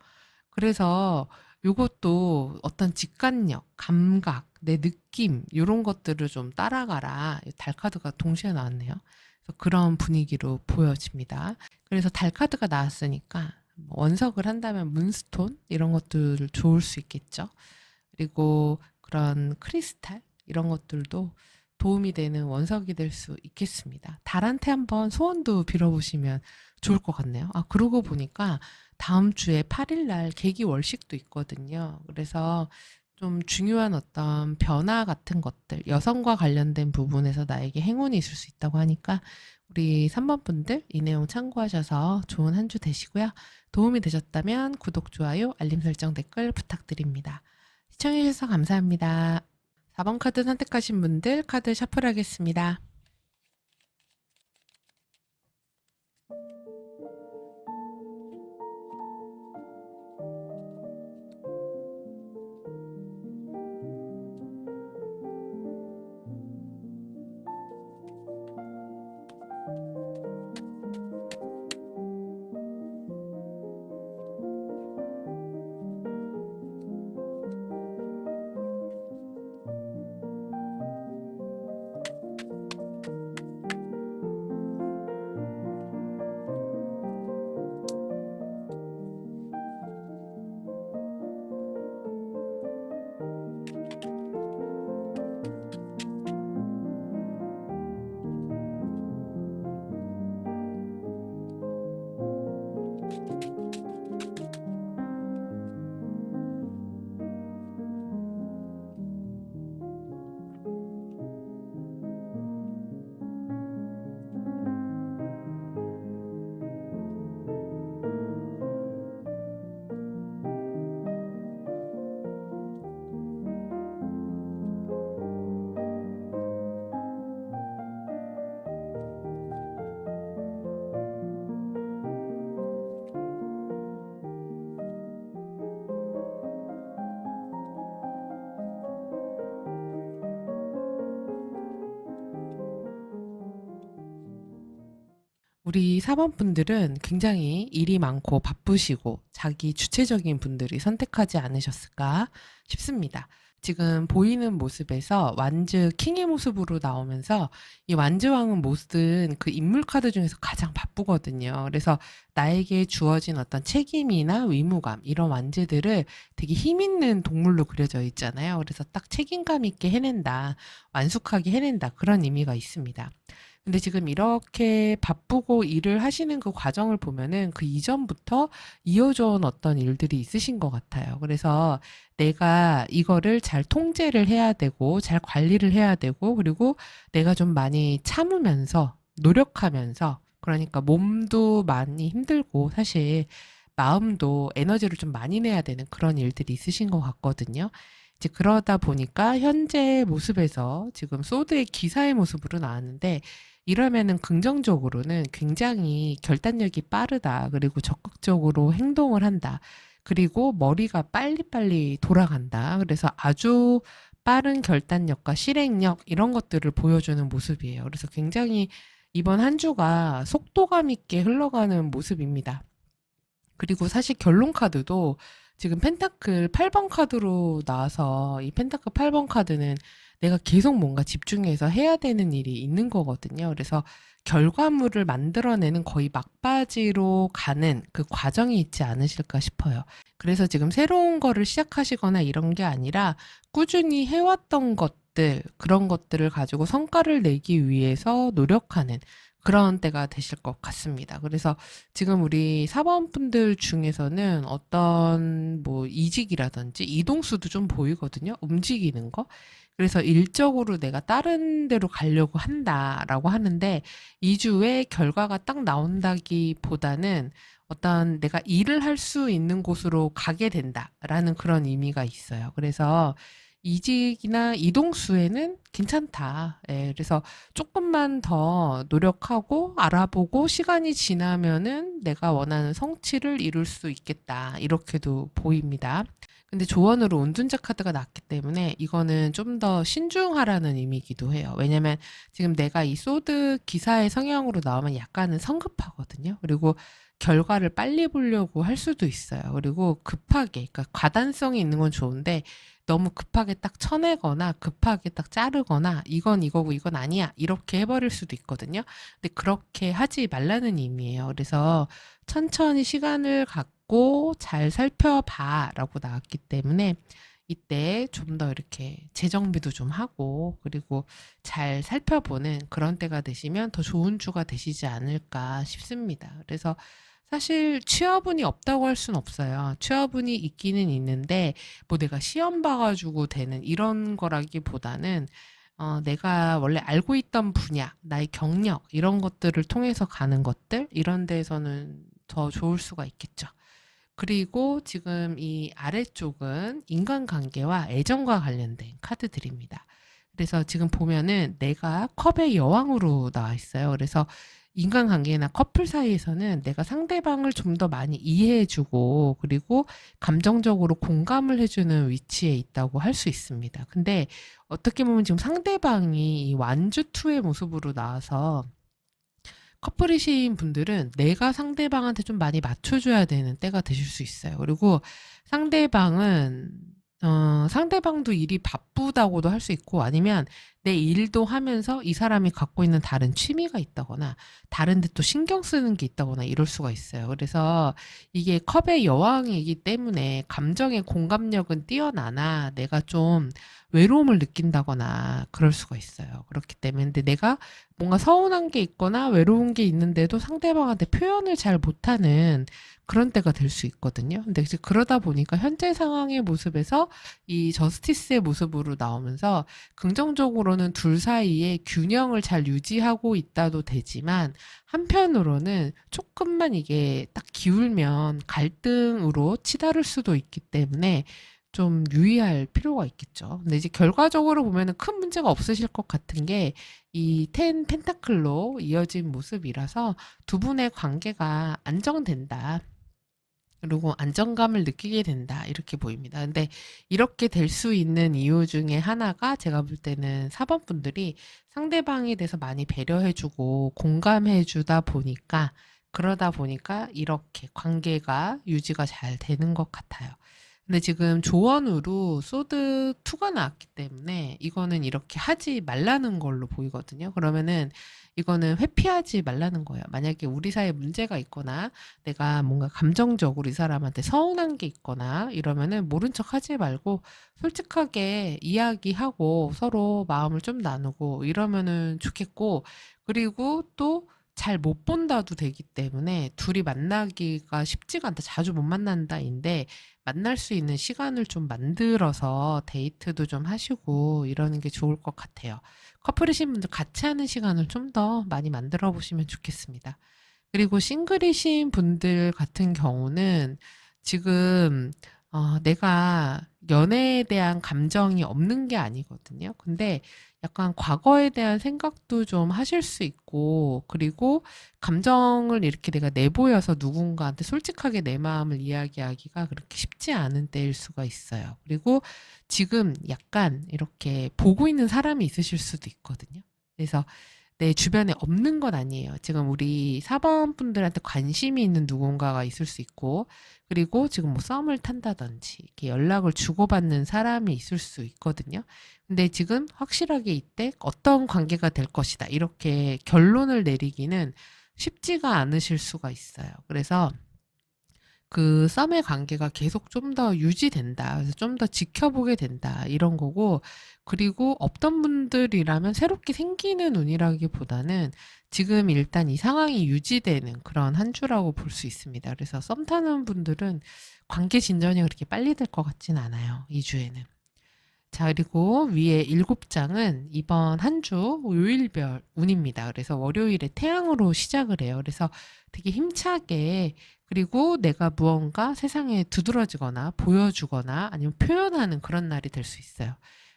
그래서 요것도 어떤 직관력, 감각, 내 느낌, 요런 것들을 좀 따라가라. 달 카드가 동시에 나왔네요. 그래서 그런 분위기로 보여집니다. 그래서 달 카드가 나왔으니까 뭐 원석을 한다면 문스톤 이런 것들 좋을 수 있겠죠. 그리고 그런 크리스탈 이런 것들도 도움이 되는 원석이 될 수 있겠습니다. 달한테 한번 소원도 빌어보시면 좋을 것 같네요. 그러고 보니까 다음 주에 8일 날 계기월식도 있거든요. 그래서 좀 중요한 어떤 변화 같은 것들, 여성과 관련된 부분에서 나에게 행운이 있을 수 있다고 하니까 우리 3번 분들 이 내용 참고하셔서 좋은 한 주 되시고요. 도움이 되셨다면 구독, 좋아요, 알림 설정, 댓글 부탁드립니다. 시청해주셔서 감사합니다. 4번 카드 선택하신 분들 카드 셔플하겠습니다. 우리 사번분들은 굉장히 일이 많고 바쁘시고 자기 주체적인 분들이 선택하지 않으셨을까 싶습니다. 지금 보이는 모습에서 완즈 킹의 모습으로 나오면서 이 완즈 왕은 모든 그 인물 카드 중에서 가장 바쁘거든요. 그래서 나에게 주어진 어떤 책임이나 의무감, 이런 완즈들을 되게 힘 있는 동물로 그려져 있잖아요. 그래서 딱 책임감 있게 해낸다, 완숙하게 해낸다, 그런 의미가 있습니다. 근데 지금 이렇게 바쁘고 일을 하시는 그 과정을 보면은 그 이전부터 이어져 온 어떤 일들이 있으신 것 같아요. 그래서 내가 이거를 잘 통제를 해야 되고, 잘 관리를 해야 되고, 그리고 내가 좀 많이 참으면서, 노력하면서, 그러니까 몸도 많이 힘들고, 사실 마음도 에너지를 좀 많이 내야 되는 그런 일들이 있으신 것 같거든요. 이제 그러다 보니까 현재 모습에서 지금 소드의 기사의 모습으로 나왔는데, 이러면은 긍정적으로는 굉장히 결단력이 빠르다. 그리고 적극적으로 행동을 한다. 그리고 머리가 빨리빨리 돌아간다. 그래서 아주 빠른 결단력과 실행력, 이런 것들을 보여주는 모습이에요. 그래서 굉장히 이번 한 주가 속도감 있게 흘러가는 모습입니다. 그리고 사실 결론 카드도 지금 펜타클 8번 카드로 나와서, 이 펜타클 8번 카드는 내가 계속 뭔가 집중해서 해야 되는 일이 있는 거거든요. 그래서 결과물을 만들어내는 거의 막바지로 가는 그 과정이 있지 않으실까 싶어요. 그래서 지금 새로운 거를 시작하시거나 이런 게 아니라 꾸준히 해왔던 것들, 그런 것들을 가지고 성과를 내기 위해서 노력하는 그런 때가 되실 것 같습니다. 그래서 지금 우리 사범분들 중에서는 어떤 뭐 이직이라든지 이동수도 좀 보이거든요. 움직이는 거. 그래서 일적으로 내가 다른 데로 가려고 한다라고 하는데, 2주에 결과가 딱 나온다기보다는 어떤 내가 일을 할 수 있는 곳으로 가게 된다라는 그런 의미가 있어요. 그래서 이직이나 이동수에는 괜찮다. 예, 그래서 조금만 더 노력하고 알아보고 시간이 지나면은 내가 원하는 성취를 이룰 수 있겠다. 이렇게도 보입니다. 근데 조언으로 운둔자 카드가 났기 때문에 이거는 좀 더 신중하라는 의미이기도 해요. 왜냐면 지금 내가 이 소드 기사의 성향으로 나오면 약간은 성급하거든요. 그리고 결과를 빨리 보려고 할 수도 있어요. 그리고 급하게, 그러니까 과단성이 있는 건 좋은데 너무 급하게 딱 쳐내거나 급하게 딱 자르거나 이건 이거고 이건 아니야, 이렇게 해버릴 수도 있거든요. 근데 그렇게 하지 말라는 의미예요. 그래서 천천히 시간을 갖고 잘 살펴봐라고 나왔기 때문에 이때 좀 더 이렇게 재정비도 좀 하고, 그리고 잘 살펴보는 그런 때가 되시면 더 좋은 주가 되시지 않을까 싶습니다. 그래서 사실 취업운이 없다고 할 수는 없어요. 취업운이 있기는 있는데 뭐 내가 시험 봐가지고 되는 이런 거라기보다는 내가 원래 알고 있던 분야, 나의 경력, 이런 것들을 통해서 가는 것들, 이런 데에서는 더 좋을 수가 있겠죠. 그리고 지금 이 아래쪽은 인간관계와 애정과 관련된 카드들입니다. 그래서 지금 보면은 내가 컵의 여왕으로 나와 있어요. 그래서 인간관계나 커플 사이에서는 내가 상대방을 좀 더 많이 이해해주고, 그리고 감정적으로 공감을 해주는 위치에 있다고 할 수 있습니다. 근데 어떻게 보면 지금 상대방이 이 완주2의 모습으로 나와서 커플이신 분들은 내가 상대방한테 좀 많이 맞춰줘야 되는 때가 되실 수 있어요. 그리고 상대방은, 상대방도 일이 바쁘다고도 할 수 있고, 아니면 내 일도 하면서 이 사람이 갖고 있는 다른 취미가 있다거나, 다른 데 또 신경 쓰는 게 있다거나 이럴 수가 있어요. 그래서 이게 컵의 여왕이기 때문에 감정의 공감력은 뛰어나나 내가 좀 외로움을 느낀다거나 그럴 수가 있어요. 그렇기 때문에 근데 내가 뭔가 서운한 게 있거나 외로운 게 있는데도 상대방한테 표현을 잘 못하는 그런 때가 될 수 있거든요. 근데 이제 그러다 보니까 현재 상황의 모습에서 이 저스티스의 모습으로 나오면서 긍정적으로는 둘 사이에 균형을 잘 유지하고 있다도 되지만, 한편으로는 조금만 이게 딱 기울면 갈등으로 치달을 수도 있기 때문에 좀 유의할 필요가 있겠죠. 근데 이제 결과적으로 보면은 큰 문제가 없으실 것 같은 게 이 텐 펜타클로 이어진 모습이라서 두 분의 관계가 안정된다. 그리고 안정감을 느끼게 된다. 이렇게 보입니다. 근데 이렇게 될 수 있는 이유 중에 하나가 제가 볼 때는 4번 분들이 상대방에 대해서 많이 배려해 주고 공감해 주다 보니까 그러다 보니까 이렇게 관계가 유지가 잘 되는 것 같아요. 근데 지금 조언으로 소드 2가 나왔기 때문에 이거는 이렇게 하지 말라는 걸로 보이거든요. 그러면은 이거는 회피하지 말라는 거예요. 만약에 우리 사이에 문제가 있거나 내가 뭔가 감정적으로 이 사람한테 서운한 게 있거나 이러면은 모른 척 하지 말고 솔직하게 이야기하고 서로 마음을 좀 나누고 이러면은 좋겠고, 그리고 또 잘 못 본다도 되기 때문에 둘이 만나기가 쉽지가 않다. 자주 못 만난다인데 만날 수 있는 시간을 좀 만들어서 데이트도 좀 하시고 이러는 게 좋을 것 같아요. 커플이신 분들 같이 하는 시간을 좀 더 많이 만들어 보시면 좋겠습니다. 그리고 싱글이신 분들 같은 경우는 지금 내가 연애에 대한 감정이 없는 게 아니거든요. 근데 약간 과거에 대한 생각도 좀 하실 수 있고, 그리고 감정을 이렇게 내가 내보여서 누군가한테 솔직하게 내 마음을 이야기하기가 그렇게 쉽지 않은 때일 수가 있어요. 그리고 지금 약간 이렇게 보고 있는 사람이 있으실 수도 있거든요. 그래서 내 주변에 없는 건 아니에요. 지금 우리 4번 분들한테 관심이 있는 누군가가 있을 수 있고, 그리고 지금 뭐 썸을 탄다든지, 이렇게 연락을 주고받는 사람이 있을 수 있거든요. 근데 지금 확실하게 이때 어떤 관계가 될 것이다. 이렇게 결론을 내리기는 쉽지가 않으실 수가 있어요. 그래서 그 썸의 관계가 계속 좀 더 유지된다. 그래서 좀 더 지켜보게 된다. 이런 거고, 그리고 없던 분들이라면 새롭게 생기는 운이라기보다는 지금 일단 이 상황이 유지되는 그런 한 주라고 볼 수 있습니다. 그래서 썸 타는 분들은 관계 진전이 그렇게 빨리 될 것 같진 않아요. 이 주에는. 자, 그리고 위에 7장은 이번 한 주 요일별 운입니다. 그래서 월요일에 태양으로 시작을 해요. 그래서 되게 힘차게, 그리고 내가 무언가 세상에 두드러지거나 보여주거나 아니면 표현하는 그런 날이 될 수 있어요.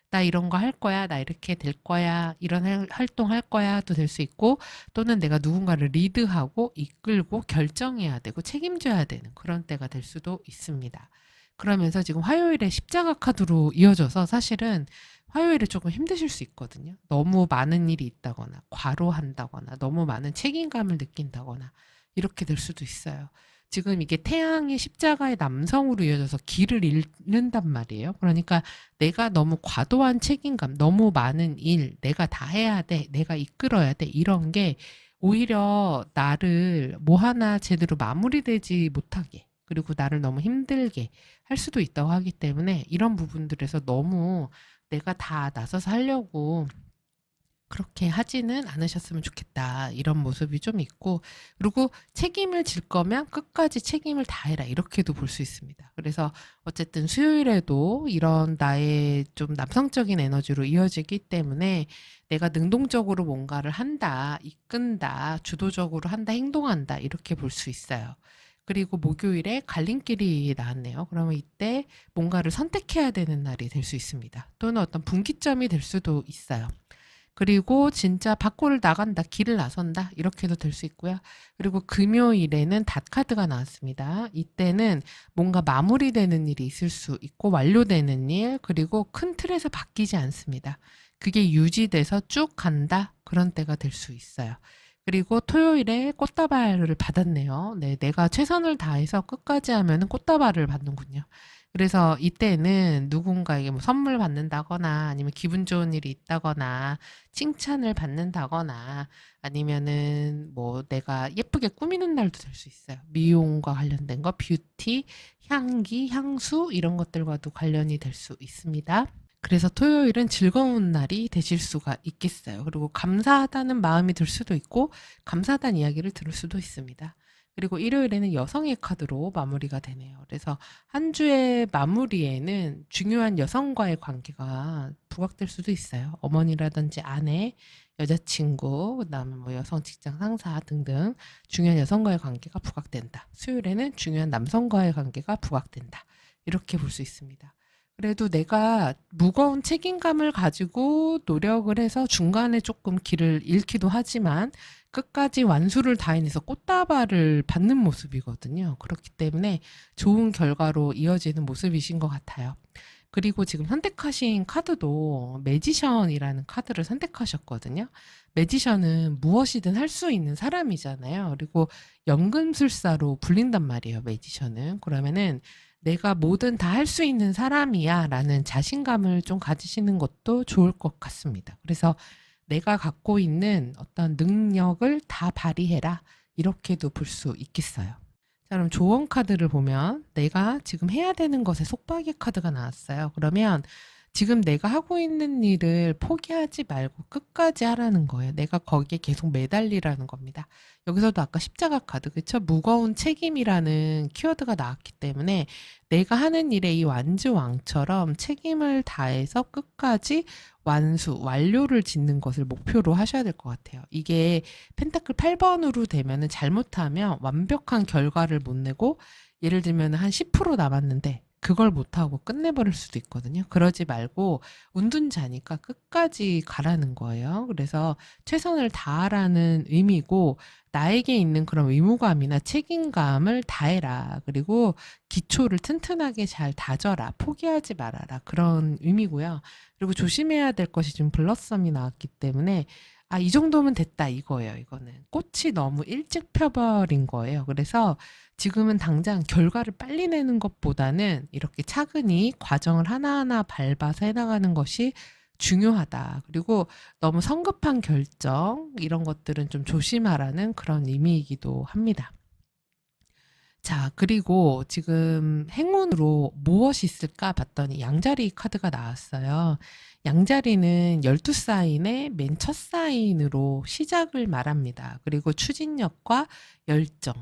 나 이런 거 할 거야, 나 이렇게 될 거야, 이런 활동 할 거야도 될 수 있고, 또는 내가 누군가를 리드하고 이끌고 결정해야 되고 책임져야 되는 그런 때가 될 수도 있습니다. 그러면서 지금 화요일에 십자가 카드로 이어져서 사실은 화요일에 조금 힘드실 수 있거든요. 너무 많은 일이 있다거나 과로한다거나 너무 많은 책임감을 느낀다거나 이렇게 될 수도 있어요. 지금 이게 태양의 십자가의 남성으로 이어져서 길을 잃는단 말이에요. 그러니까 내가 너무 과도한 책임감, 너무 많은 일, 내가 다 해야 돼, 내가 이끌어야 돼, 이런 게 오히려 나를 뭐 하나 제대로 마무리되지 못하게, 그리고 나를 너무 힘들게 할 수도 있다고 하기 때문에 이런 부분들에서 너무 내가 다 나서서 하려고 그렇게 하지는 않으셨으면 좋겠다. 이런 모습이 좀 있고, 그리고 책임을 질 거면 끝까지 책임을 다해라. 이렇게도 볼 수 있습니다. 그래서 어쨌든 수요일에도 이런 나의 좀 남성적인 에너지로 이어지기 때문에 내가 능동적으로 뭔가를 한다, 이끈다, 주도적으로 한다, 행동한다. 이렇게 볼 수 있어요. 그리고 목요일에 갈림길이 나왔네요. 그러면 이때 뭔가를 선택해야 되는 날이 될 수 있습니다. 또는 어떤 분기점이 될 수도 있어요. 그리고 진짜 밖으로 나간다, 길을 나선다, 이렇게도 될 수 있고요. 그리고 금요일에는 닷 카드가 나왔습니다. 이때는 뭔가 마무리되는 일이 있을 수 있고 완료되는 일, 그리고 큰 틀에서 바뀌지 않습니다. 그게 유지돼서 쭉 간다, 그런 때가 될 수 있어요. 그리고 토요일에 꽃다발을 받았네요. 네, 내가 최선을 다해서 끝까지 하면은 꽃다발을 받는군요. 그래서 이때는 누군가에게 뭐 선물 받는다거나 아니면 기분 좋은 일이 있다거나 칭찬을 받는다거나 아니면은 뭐 내가 예쁘게 꾸미는 날도 될 수 있어요. 미용과 관련된 거, 뷰티, 향기, 향수 이런 것들과도 관련이 될 수 있습니다. 그래서 토요일은 즐거운 날이 되실 수가 있겠어요. 그리고 감사하다는 마음이 들 수도 있고 감사하다는 이야기를 들을 수도 있습니다. 그리고 일요일에는 여성의 카드로 마무리가 되네요. 그래서 한 주의 마무리에는 중요한 여성과의 관계가 부각될 수도 있어요. 어머니라든지 아내, 여자친구, 그다음에 뭐 여성 직장 상사 등등 중요한 여성과의 관계가 부각된다. 수요일에는 중요한 남성과의 관계가 부각된다. 이렇게 볼 수 있습니다. 그래도 내가 무거운 책임감을 가지고 노력을 해서 중간에 조금 길을 잃기도 하지만 끝까지 완수를 다해내서 꽃다발을 받는 모습이거든요. 그렇기 때문에 좋은 결과로 이어지는 모습이신 것 같아요. 그리고 지금 선택하신 카드도 매지션이라는 카드를 선택하셨거든요. 매지션은 무엇이든 할 수 있는 사람이잖아요. 그리고 연금술사로 불린단 말이에요, 매지션은. 그러면은 내가 뭐든 다 할 수 있는 사람이야 라는 자신감을 좀 가지시는 것도 좋을 것 같습니다. 그래서 내가 갖고 있는 어떤 능력을 다 발휘해라. 이렇게도 볼 수 있겠어요. 자, 그럼 조언 카드를 보면 내가 지금 해야 되는 것에 속박이 카드가 나왔어요. 그러면 지금 내가 하고 있는 일을 포기하지 말고 끝까지 하라는 거예요. 내가 거기에 계속 매달리라는 겁니다. 여기서도 아까 십자가 카드, 그쵸? 무거운 책임이라는 키워드가 나왔기 때문에 내가 하는 일에 이 완주왕처럼 책임을 다해서 끝까지 완료를 짓는 것을 목표로 하셔야 될 것 같아요. 이게 펜타클 8번으로 되면은 잘못하면 완벽한 결과를 못 내고 예를 들면 한 10% 남았는데 그걸 못하고 끝내버릴 수도 있거든요. 그러지 말고 운둔자니까 끝까지 가라는 거예요. 그래서 최선을 다하라는 의미고 나에게 있는 그런 의무감이나 책임감을 다해라. 그리고 기초를 튼튼하게 잘 다져라. 포기하지 말아라. 그런 의미고요. 그리고 조심해야 될 것이 지금 블러썸이 나왔기 때문에 아, 이 정도면 됐다 이거예요. 이거는 꽃이 너무 일찍 펴버린 거예요. 그래서 지금은 당장 결과를 빨리 내는 것보다는 이렇게 차근히 과정을 하나하나 밟아서 해나가는 것이 중요하다. 그리고 너무 성급한 결정 이런 것들은 좀 조심하라는 그런 의미이기도 합니다. 자, 그리고 지금 행운으로 무엇이 있을까 봤더니 양자리 카드가 나왔어요. 양자리는 12사인의 맨 첫 사인으로 시작을 말합니다. 그리고 추진력과 열정,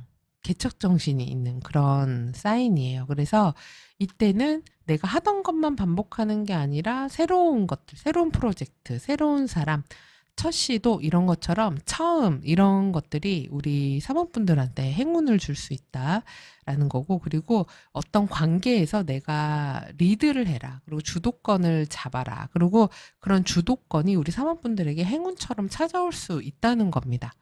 개척정신이 있는 그런 사인이에요. 그래서 이때는 내가 하던 것만 반복하는 게 아니라 새로운 것들, 새로운 프로젝트, 새로운 사람, 첫 시도 이런 것처럼 처음 이런 것들이 우리 사모분들한테 행운을 줄 수 있다라는 거고 그리고 어떤 관계에서 내가 리드를 해라. 그리고 주도권을 잡아라. 그리고 그런 주도권이 우리 사모분들에게 행운처럼 찾아올 수 있다는 겁니다.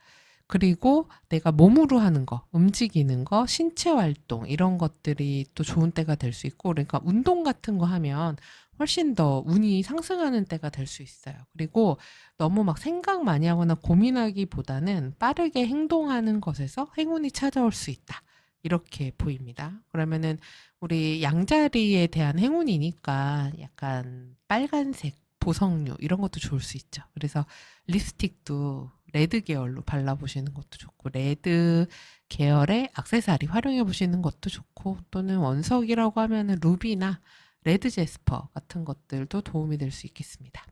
그리고 내가 몸으로 하는 거, 움직이는 거, 신체 활동 이런 것들이 또 좋은 때가 될 수 있고 그러니까 운동 같은 거 하면 훨씬 더 운이 상승하는 때가 될 수 있어요. 그리고 너무 막 생각 많이 하거나 고민하기보다는 빠르게 행동하는 것에서 행운이 찾아올 수 있다. 이렇게 보입니다. 그러면은 우리 양자리에 대한 행운이니까 약간 빨간색, 보석류 이런 것도 좋을 수 있죠. 그래서 립스틱도 레드 계열로 발라보시는 것도 좋고 레드 계열의 액세서리 활용해 보시는 것도 좋고 또는 원석이라고 하면은 루비나 레드 제스퍼 같은 것들도 도움이 될 수 있겠습니다.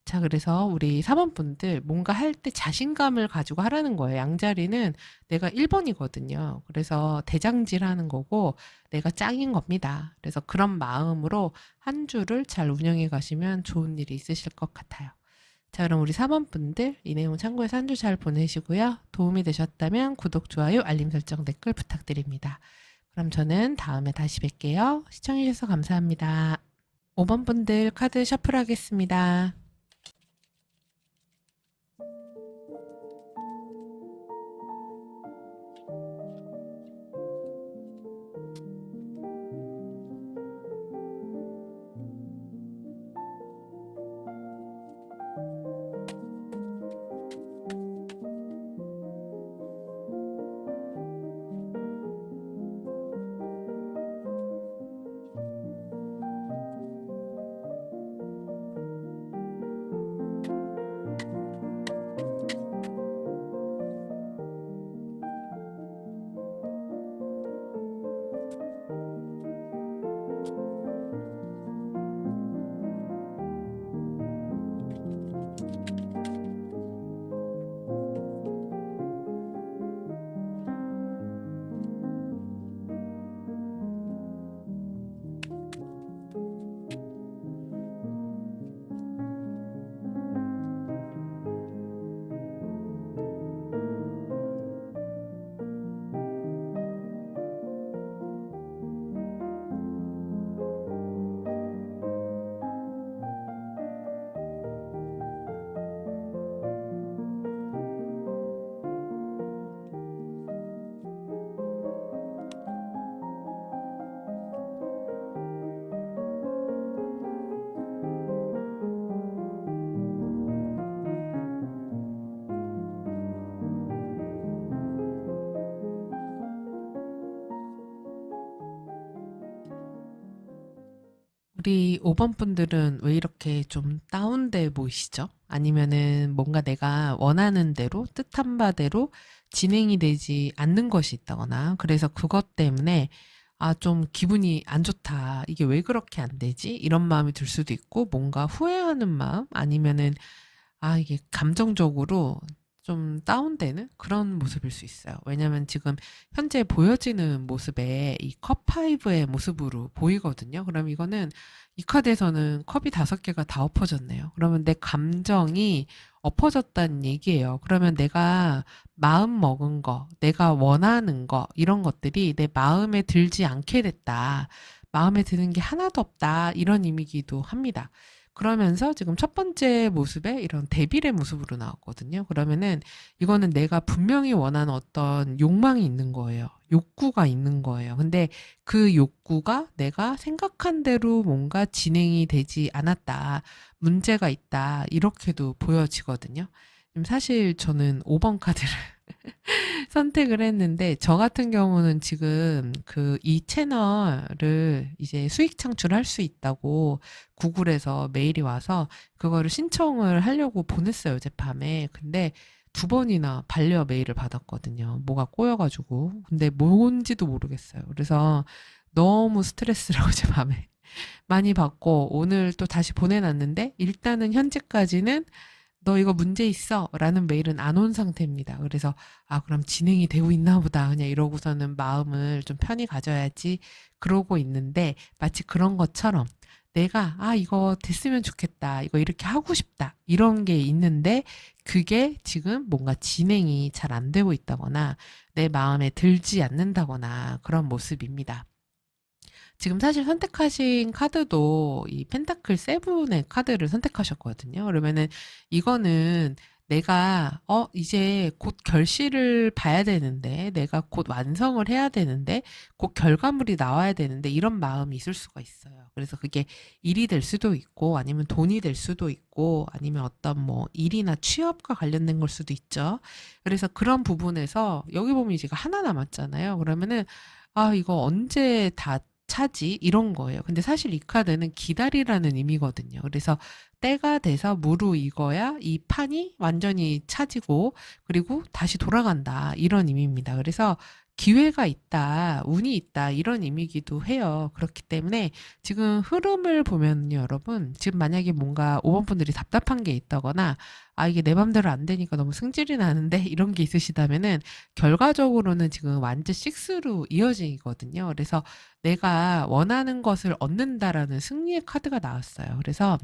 자, 그래서 우리 사모분들 뭔가 할 때 자신감을 가지고 하라는 거예요. 양자리는 내가 1번이거든요. 그래서 대장질 하는 거고 내가 짱인 겁니다. 그래서 그런 마음으로 한 주를 잘 운영해 가시면 좋은 일이 있으실 것 같아요. 자, 그럼 우리 사모분들 이 내용 참고해서 한 주 잘 보내시고요. 도움이 되셨다면 구독, 좋아요, 알림 설정, 댓글 부탁드립니다. 그럼 저는 다음에 다시 뵐게요. 시청해주셔서 감사합니다. 5번 분들 카드 셔플하겠습니다. 우리 5번 분들은 왜 이렇게 좀 다운돼 보이시죠? 아니면은 뭔가 내가 원하는 대로, 뜻한 바대로 진행이 되지 않는 것이 있다거나, 그래서 그것 때문에 아, 좀 기분이 안 좋다. 이게 왜 그렇게 안 되지? 이런 마음이 들 수도 있고, 뭔가 후회하는 마음, 아니면은 아, 이게 감정적으로 좀 다운되는 그런 모습일 수 있어요. 왜냐면 지금 현재 보여지는 모습에 이 컵5의 모습으로 보이거든요. 그럼 이거는 이 카드에서는 컵이 5개가 다 엎어졌네요. 그러면 내 감정이 엎어졌다는 얘기예요. 그러면 내가 마음 먹은 거, 내가 원하는 거, 이런 것들이 내 마음에 들지 않게 됐다. 마음에 드는 게 하나도 없다. 이런 의미이기도 합니다. 그러면서 지금 첫 번째 모습에 이런 대빌의 모습으로 나왔거든요. 그러면은 이거는 내가 분명히 원하는 어떤 욕망이 있는 거예요. 욕구가 있는 거예요. 근데 그 욕구가 내가 생각한 대로 뭔가 진행이 되지 않았다. 문제가 있다. 이렇게도 보여지거든요. 사실 저는 5번 카드를 선택을 했는데 저 같은 경우는 지금 그 이 채널을 이제 수익 창출할 수 있다고 구글에서 메일이 와서 그거를 신청을 하려고 보냈어요, 어젯밤에. 근데 2번이나 반려 메일을 받았거든요. 뭐가 꼬여가지고. 근데 뭔지도 모르겠어요. 그래서 너무 스트레스를 어젯밤에 많이 받고 오늘 또 다시 보내놨는데 일단은 현재까지는 너 이거 문제 있어 라는 메일은 안 온 상태입니다. 그래서 아, 그럼 진행이 되고 있나 보다. 그냥 이러고서는 마음을 좀 편히 가져야지 그러고 있는데 마치 그런 것처럼 내가 아, 이거 됐으면 좋겠다. 이거 이렇게 하고 싶다. 이런 게 있는데 그게 지금 뭔가 진행이 잘 안 되고 있다거나 내 마음에 들지 않는다거나 그런 모습입니다. 지금 사실 선택하신 카드도 이 펜타클 세븐의 카드를 선택하셨거든요. 그러면은 이거는 내가 이제 곧 결실을 봐야 되는데 내가 곧 완성을 해야 되는데 곧 결과물이 나와야 되는데 이런 마음이 있을 수가 있어요. 그래서 그게 일이 될 수도 있고 아니면 돈이 될 수도 있고 아니면 어떤 뭐 일이나 취업과 관련된 걸 수도 있죠. 그래서 그런 부분에서 여기 보면 이제 하나 남았잖아요. 그러면은 아, 이거 언제 다 차지? 이런 거예요. 근데 사실 이 카드는 기다리라는 의미거든요. 그래서 때가 돼서 무르익어야 이 판이 완전히 차지고 그리고 다시 돌아간다. 이런 의미입니다. 그래서 기회가 있다, 운이 있다, 이런 의미이기도 해요. 그렇기 때문에 지금 흐름을 보면요, 여러분. 지금 만약에 뭔가 5번 분들이 답답한 게 있다거나, 아, 이게 내 맘대로 안 되니까 너무 승질이 나는데, 이런 게 있으시다면은, 결과적으로는 지금 완전 식스로 이어지거든요. 그래서 내가 원하는 것을 얻는다라는 승리의 카드가 나왔어요. 그래서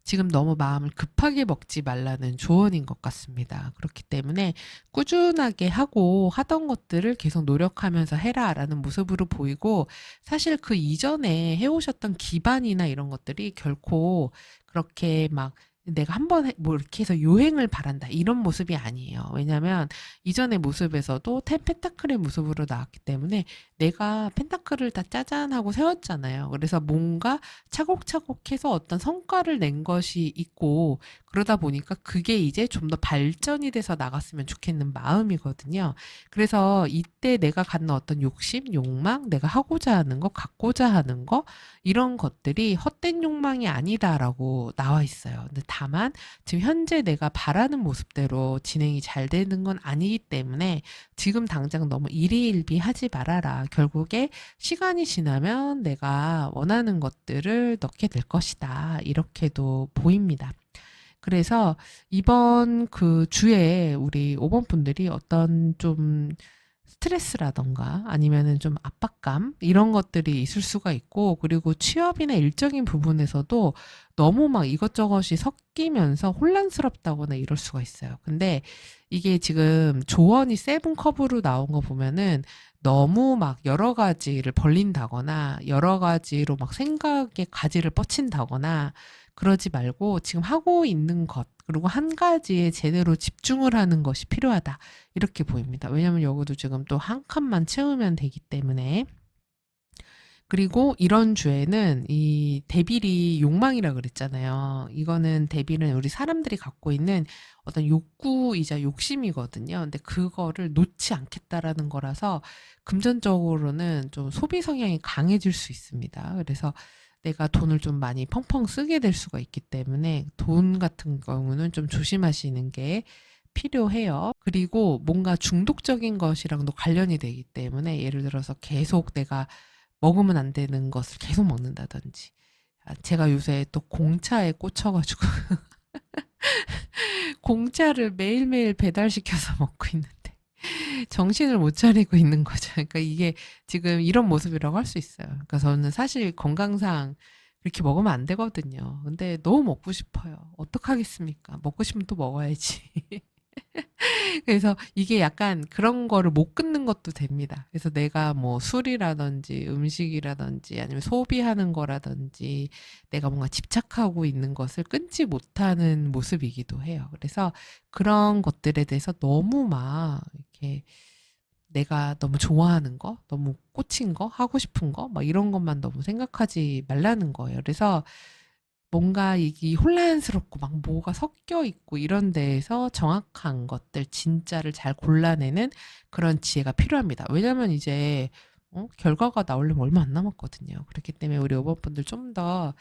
지금 너무 마음을 급하게 먹지 말라는 조언인 것 같습니다. 그렇기 때문에 꾸준하게 하고 하던 것들을 계속 노력하면서 해라라는 모습으로 보이고 사실 그 이전에 해오셨던 기반이나 이런 것들이 결코 그렇게 막 내가 한번 뭐 이렇게 해서 요행을 바란다 이런 모습이 아니에요. 왜냐하면 이전의 모습에서도 텐 펜타클의 모습으로 나왔기 때문에 내가 펜타클을 다 짜잔 하고 세웠잖아요. 그래서 뭔가 차곡차곡 해서 어떤 성과를 낸 것이 있고 그러다 보니까 그게 이제 좀 더 발전이 돼서 나갔으면 좋겠는 마음이거든요. 그래서 이때 내가 갖는 어떤 욕심, 욕망, 내가 하고자 하는 거, 갖고자 하는 거 이런 것들이 헛된 욕망이 아니다라고 나와 있어요. 근데 다만 지금 현재 내가 바라는 모습대로 진행이 잘 되는 건 아니기 때문에 지금 당장 너무 일희일비하지 말아라. 결국에 시간이 지나면 내가 원하는 것들을 넣게 될 것이다. 이렇게도 보입니다. 그래서 이번 그 주에 우리 5번 분들이 어떤 좀 스트레스라던가 아니면은 좀 압박감 이런 것들이 있을 수가 있고 그리고 취업이나 일적인 부분에서도 너무 막 이것저것이 섞이면서 혼란스럽다거나 이럴 수가 있어요. 근데 이게 지금 조언이 세븐 컵으로 나온 거 보면은 너무 막 여러 가지를 벌린다거나 여러 가지로 막 생각의 가지를 뻗친다거나 그러지 말고 지금 하고 있는 것 그리고 한 가지에 제대로 집중을 하는 것이 필요하다. 이렇게 보입니다. 왜냐면 여기도 지금 또 한 칸만 채우면 되기 때문에. 그리고 이런 주에는 이 데빌이 욕망이라 그랬잖아요. 이거는 데빌은 우리 사람들이 갖고 있는 어떤 욕구이자 욕심이거든요. 근데 그거를 놓지 않겠다라는 거라서 금전적으로는 좀 소비 성향이 강해질 수 있습니다. 그래서 내가 돈을 좀 많이 펑펑 쓰게 될 수가 있기 때문에 돈 같은 경우는 좀 조심하시는 게 필요해요. 그리고 뭔가 중독적인 것이랑도 관련이 되기 때문에 예를 들어서 계속 내가 먹으면 안 되는 것을 계속 먹는다든지. 제가 요새 또 공차에 꽂혀가지고 공짜를 매일매일 배달시켜서 먹고 있는데 정신을 못 차리고 있는 거죠. 그러니까 이게 지금 이런 모습이라고 할 수 있어요. 그러니까 저는 사실 건강상 그렇게 먹으면 안 되거든요. 근데 너무 먹고 싶어요. 어떡하겠습니까? 먹고 싶으면 또 먹어야지. 그래서 이게 약간 그런 거를 못 끊는 것도 됩니다. 그래서 내가 뭐 술이라든지 음식이라든지 아니면 소비하는 거라든지 내가 뭔가 집착하고 있는 것을 끊지 못하는 모습이기도 해요. 그래서 그런 것들에 대해서 너무 막 이렇게 내가 너무 좋아하는 거, 너무 꽂힌 거, 하고 싶은 거, 막 이런 것만 너무 생각하지 말라는 거예요. 그래서 뭔가 이게 혼란스럽고 막 뭐가 섞여 있고 이런 데에서 정확한 것들, 진짜를 잘 골라내는 그런 지혜가 필요합니다. 왜냐면 이제 결과가 나오려면 얼마 안 남았거든요. 그렇기 때문에 우리 오버분들 좀 더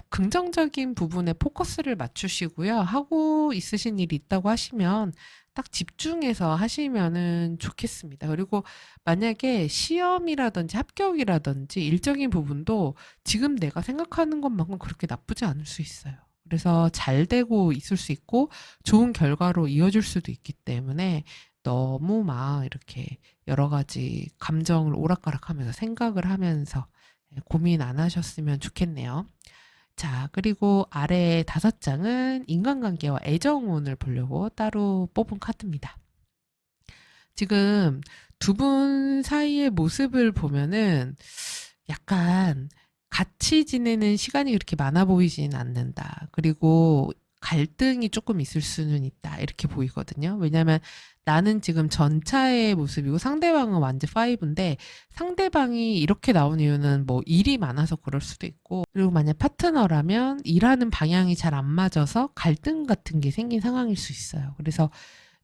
긍정적인 부분에 포커스를 맞추시고요. 하고 있으신 일이 있다고 하시면 딱 집중해서 하시면은 좋겠습니다. 그리고 만약에 시험이라든지 합격이라든지 일적인 부분도 지금 내가 생각하는 것만큼 그렇게 나쁘지 않을 수 있어요. 그래서 잘 되고 있을 수 있고 좋은 결과로 이어질 수도 있기 때문에 너무 막 이렇게 여러 가지 감정을 오락가락하면서 생각을 하면서 고민 안 하셨으면 좋겠네요. 자, 그리고 아래 5장은 인간관계와 애정운을 보려고 따로 뽑은 카드입니다. 지금 두 분 사이의 모습을 보면은 약간 같이 지내는 시간이 그렇게 많아 보이진 않는다. 그리고 갈등이 조금 있을 수는 있다. 이렇게 보이거든요. 왜냐면 나는 지금 전차의 모습이고 상대방은 완전 5인데 상대방이 이렇게 나온 이유는 뭐 일이 많아서 그럴 수도 있고 그리고 만약 파트너라면 일하는 방향이 잘 안 맞아서 갈등 같은 게 생긴 상황일 수 있어요. 그래서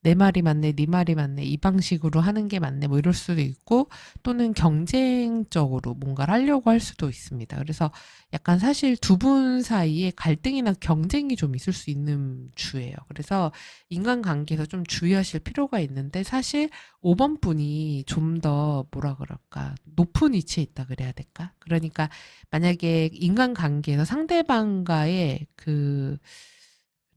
내 말이 맞네, 네 말이 맞네, 이 방식으로 하는 게 맞네, 뭐 이럴 수도 있고, 또는 경쟁적으로 뭔가를 하려고 할 수도 있습니다. 그래서 약간 사실 두 분 사이에 갈등이나 경쟁이 좀 있을 수 있는 주예요. 그래서 인간관계에서 좀 주의하실 필요가 있는데, 사실 5번 분이 좀 더 뭐라 그럴까, 높은 위치에 있다 그래야 될까? 그러니까 만약에 인간관계에서 상대방과의 그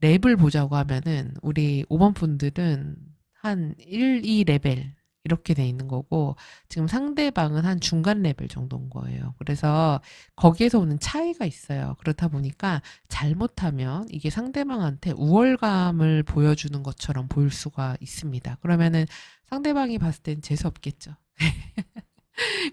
랩을 보자고 하면은 우리 5번 분들은 한 1, 2레벨 이렇게 돼 있는 거고 지금 상대방은 한 중간 레벨 정도인 거예요. 그래서 거기에서 오는 차이가 있어요. 그렇다 보니까 잘못하면 이게 상대방한테 우월감을 보여주는 것처럼 보일 수가 있습니다. 그러면은 상대방이 봤을 땐 재수 없겠죠.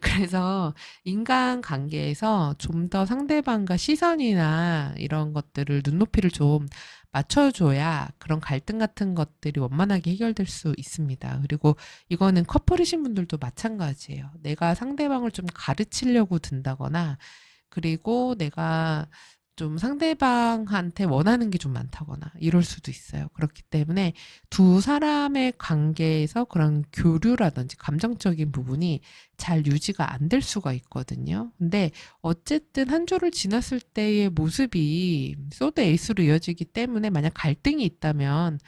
그래서 인간관계에서 좀 더 상대방과 시선이나 이런 것들을 눈높이를 좀 맞춰줘야 그런 갈등 같은 것들이 원만하게 해결될 수 있습니다. 그리고 이거는 커플이신 분들도 마찬가지예요. 내가 상대방을 좀 가르치려고 든다거나 그리고 내가 좀 상대방한테 원하는 게 좀 많다거나 이럴 수도 있어요. 그렇기 때문에 두 사람의 관계에서 그런 교류라든지 감정적인 부분이 잘 유지가 안 될 수가 있거든요. 근데 어쨌든 한 주를 지났을 때의 모습이 소드 에이스로 이어지기 때문에 만약 갈등이 있다면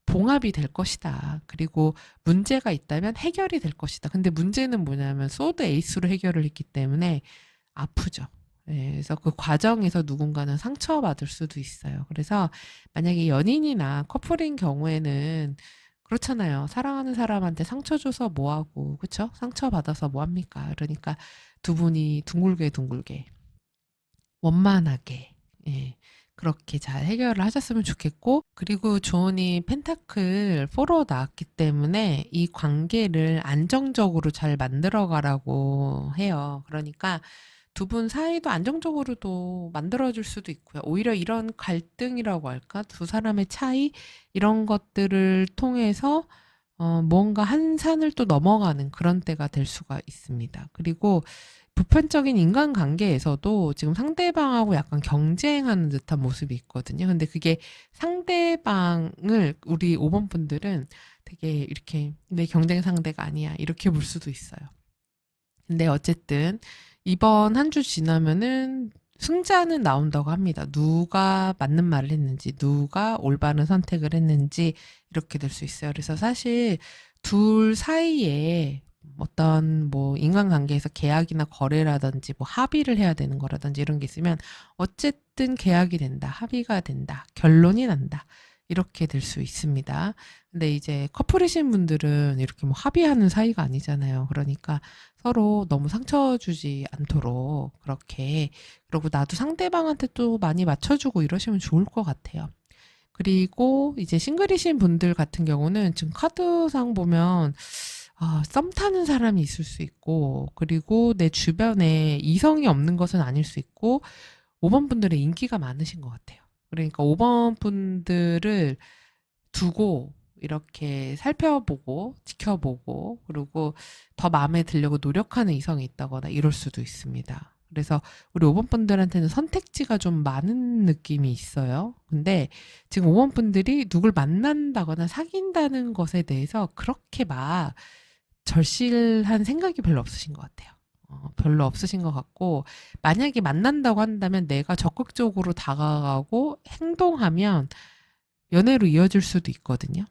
봉합이 될 것이다. 그리고 문제가 있다면 해결이 될 것이다. 근데 문제는 뭐냐면 소드 에이스로 해결을 했기 때문에 아프죠. 네, 그래서 그 과정에서 누군가는 상처받을 수도 있어요. 그래서 만약에 연인이나 커플인 경우에는 그렇잖아요. 사랑하는 사람한테 상처 줘서 뭐 하고, 그쵸? 상처 받아서 뭐 합니까? 그러니까 두 분이 둥글게 둥글게 원만하게 예, 그렇게 잘 해결을 하셨으면 좋겠고 그리고 조언이 펜타클 4로 나왔기 때문에 이 관계를 안정적으로 잘 만들어 가라고 해요. 그러니까 두 분 사이도 안정적으로도 만들어줄 수도 있고요. 오히려 이런 갈등이라고 할까? 두 사람의 차이? 이런 것들을 통해서 뭔가 한 산을 또 넘어가는 그런 때가 될 수가 있습니다. 그리고 보편적인 인간관계에서도 지금 상대방하고 약간 경쟁하는 듯한 모습이 있거든요. 근데 그게 상대방을 우리 5번 분들은 되게 이렇게 내 경쟁 상대가 아니야. 이렇게 볼 수도 있어요. 근데 어쨌든 이번 한 주 지나면은 승자는 나온다고 합니다. 누가 맞는 말을 했는지, 누가 올바른 선택을 했는지 이렇게 될 수 있어요. 그래서 사실 둘 사이에 어떤 뭐 인간관계에서 계약이나 거래라든지 뭐 합의를 해야 되는 거라든지 이런 게 있으면 어쨌든 계약이 된다, 합의가 된다, 결론이 난다. 이렇게 될 수 있습니다. 근데 이제 커플이신 분들은 이렇게 뭐 합의하는 사이가 아니잖아요. 그러니까 서로 너무 상처 주지 않도록 그렇게, 그리고 나도 상대방한테 또 많이 맞춰주고 이러시면 좋을 것 같아요. 그리고 이제 싱글이신 분들 같은 경우는 지금 카드상 보면 썸 타는 사람이 있을 수 있고, 그리고 내 주변에 이성이 없는 것은 아닐 수 있고, 5번 분들의 인기가 많으신 것 같아요. 그러니까 5번 분들을 두고 이렇게 살펴보고 지켜보고, 그리고 더 마음에 들려고 노력하는 이성이 있다거나 이럴 수도 있습니다. 그래서 우리 5번 분들한테는 선택지가 좀 많은 느낌이 있어요. 근데 지금 5번 분들이 누굴 만난다거나 사귄다는 것에 대해서 그렇게 막 절실한 생각이 별로 없으신 것 같아요. 별로 없으신 것 같고, 만약에 만난다고 한다면 내가 적극적으로 다가가고 행동하면 연애로 이어질 수도 있거든요.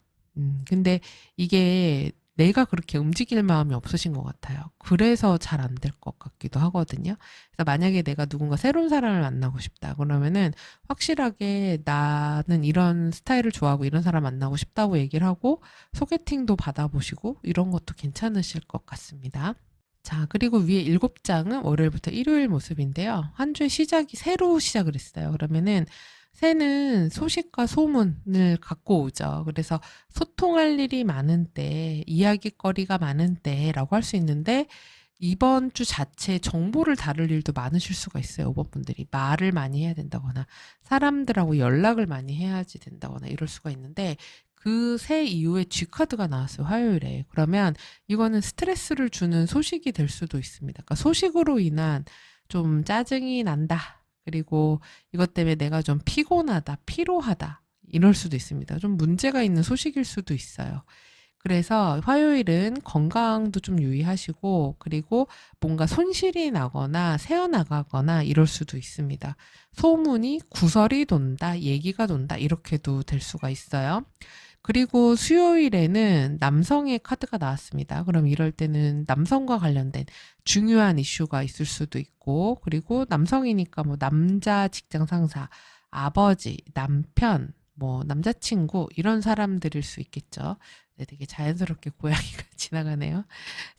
근데 이게 내가 그렇게 움직일 마음이 없으신 것 같아요. 그래서 잘 안 될 것 같기도 하거든요. 그래서 만약에 내가 누군가 새로운 사람을 만나고 싶다, 그러면은 확실하게 나는 이런 스타일을 좋아하고 이런 사람 만나고 싶다고 얘기를 하고 소개팅도 받아보시고 이런 것도 괜찮으실 것 같습니다. 자, 그리고 위에 7장은 월요일부터 일요일 모습인데요. 한 주의 시작이 새로 시작을 했어요. 그러면은 새는 소식과 소문을 갖고 오죠. 그래서 소통할 일이 많은 때, 이야깃거리가 많은 때라고 할 수 있는데, 이번 주 자체에 정보를 다룰 일도 많으실 수가 있어요. 5번 분들이 말을 많이 해야 된다거나 사람들하고 연락을 많이 해야지 된다거나 이럴 수가 있는데, 그 새 이후에 G카드가 나왔어요. 화요일에. 그러면 이거는 스트레스를 주는 소식이 될 수도 있습니다. 그러니까 소식으로 인한 좀 짜증이 난다, 그리고 이것 때문에 내가 좀 피곤하다, 피로하다, 이럴 수도 있습니다. 좀 문제가 있는 소식일 수도 있어요. 그래서 화요일은 건강도 좀 유의하시고, 그리고 뭔가 손실이 나거나 새어나가거나 이럴 수도 있습니다. 소문이, 구설이 돈다, 얘기가 돈다, 이렇게도 될 수가 있어요. 그리고 수요일에는 남성의 카드가 나왔습니다. 그럼 이럴 때는 남성과 관련된 중요한 이슈가 있을 수도 있고, 그리고 남성이니까 뭐 남자 직장 상사, 아버지, 남편, 뭐 남자친구 이런 사람들일 수 있겠죠. 네, 되게 자연스럽게 고양이가 지나가네요.